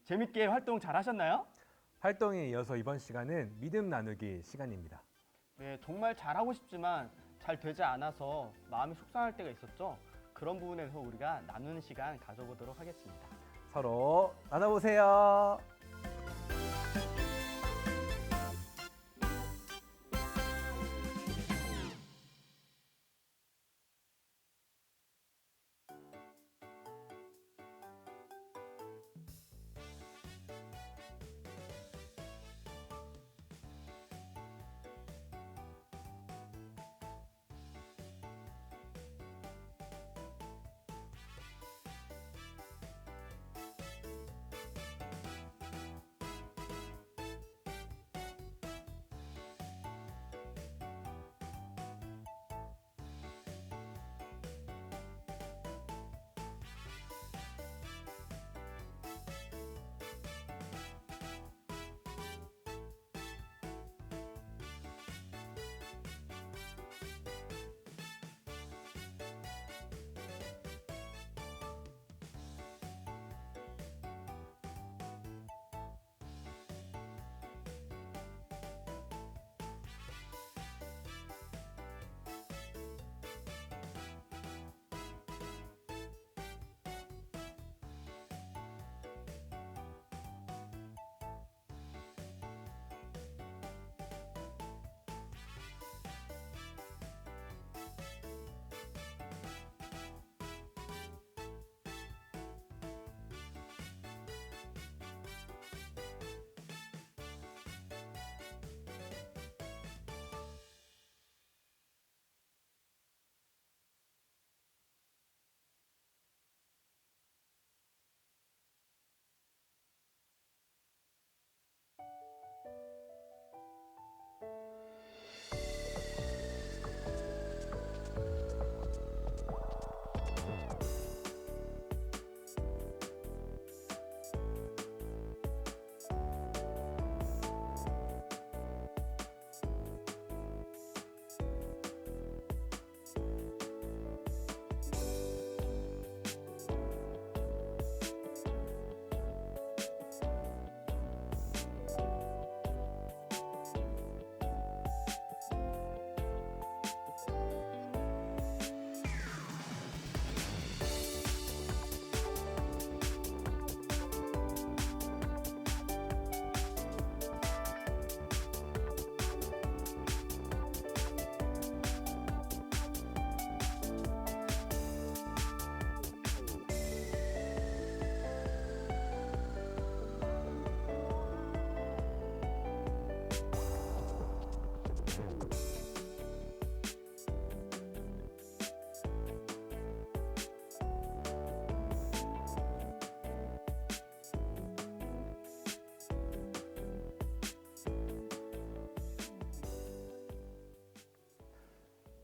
재밌게 활동 잘 하셨나요? 활동에 이어서 이번 시간은 믿음 나누기 시간입니다. 네, 정말 잘하고 싶지만 잘 되지 않아서 마음이 속상할 때가 있었죠. 그런 부분에서 우리가 나누는 시간 가져보도록 하겠습니다. 서로 나눠보세요.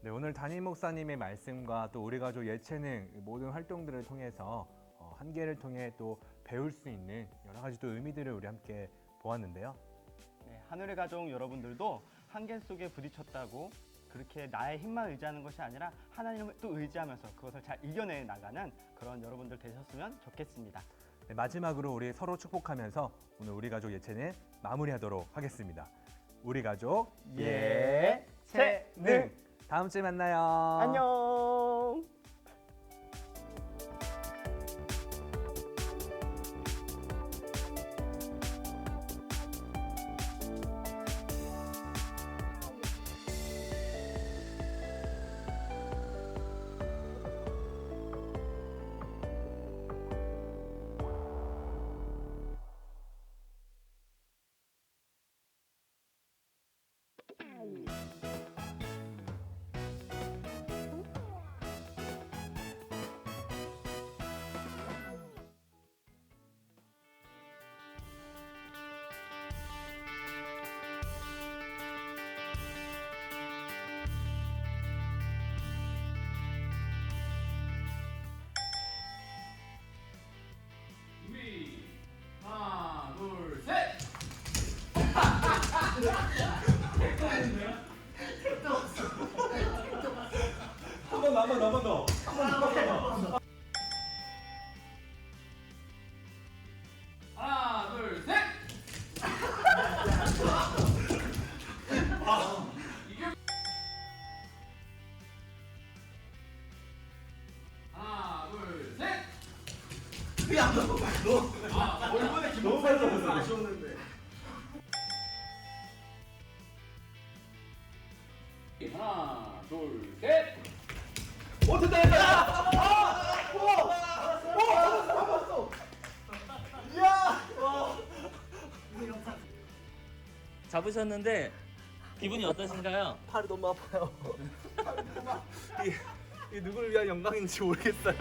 네, 오늘 담임 목사님의 말씀과 또 우리 가족 예체능 모든 활동들을 통해서 한계를 통해 또 배울 수 있는 여러 가지 또 의미들을 우리 함께 보았는데요. 네, 하늘의 가족 여러분들도 한계 속에 부딪혔다고 그렇게 나의 힘만 의지하는 것이 아니라 하나님을 또 의지하면서 그것을 잘 이겨내 나가는 그런 여러분들 되셨으면 좋겠습니다. 네, 마지막으로 우리 서로 축복하면서 오늘 우리 가족 예체능 마무리하도록 하겠습니다. 우리 가족 예체능 다음 주에 만나요. 안녕. 하나, 둘, 셋. 잡으셨는데 기분이 어떠신가요? 팔이 너무 아파요. 이 누구를 위한 영광인지 모르겠어요.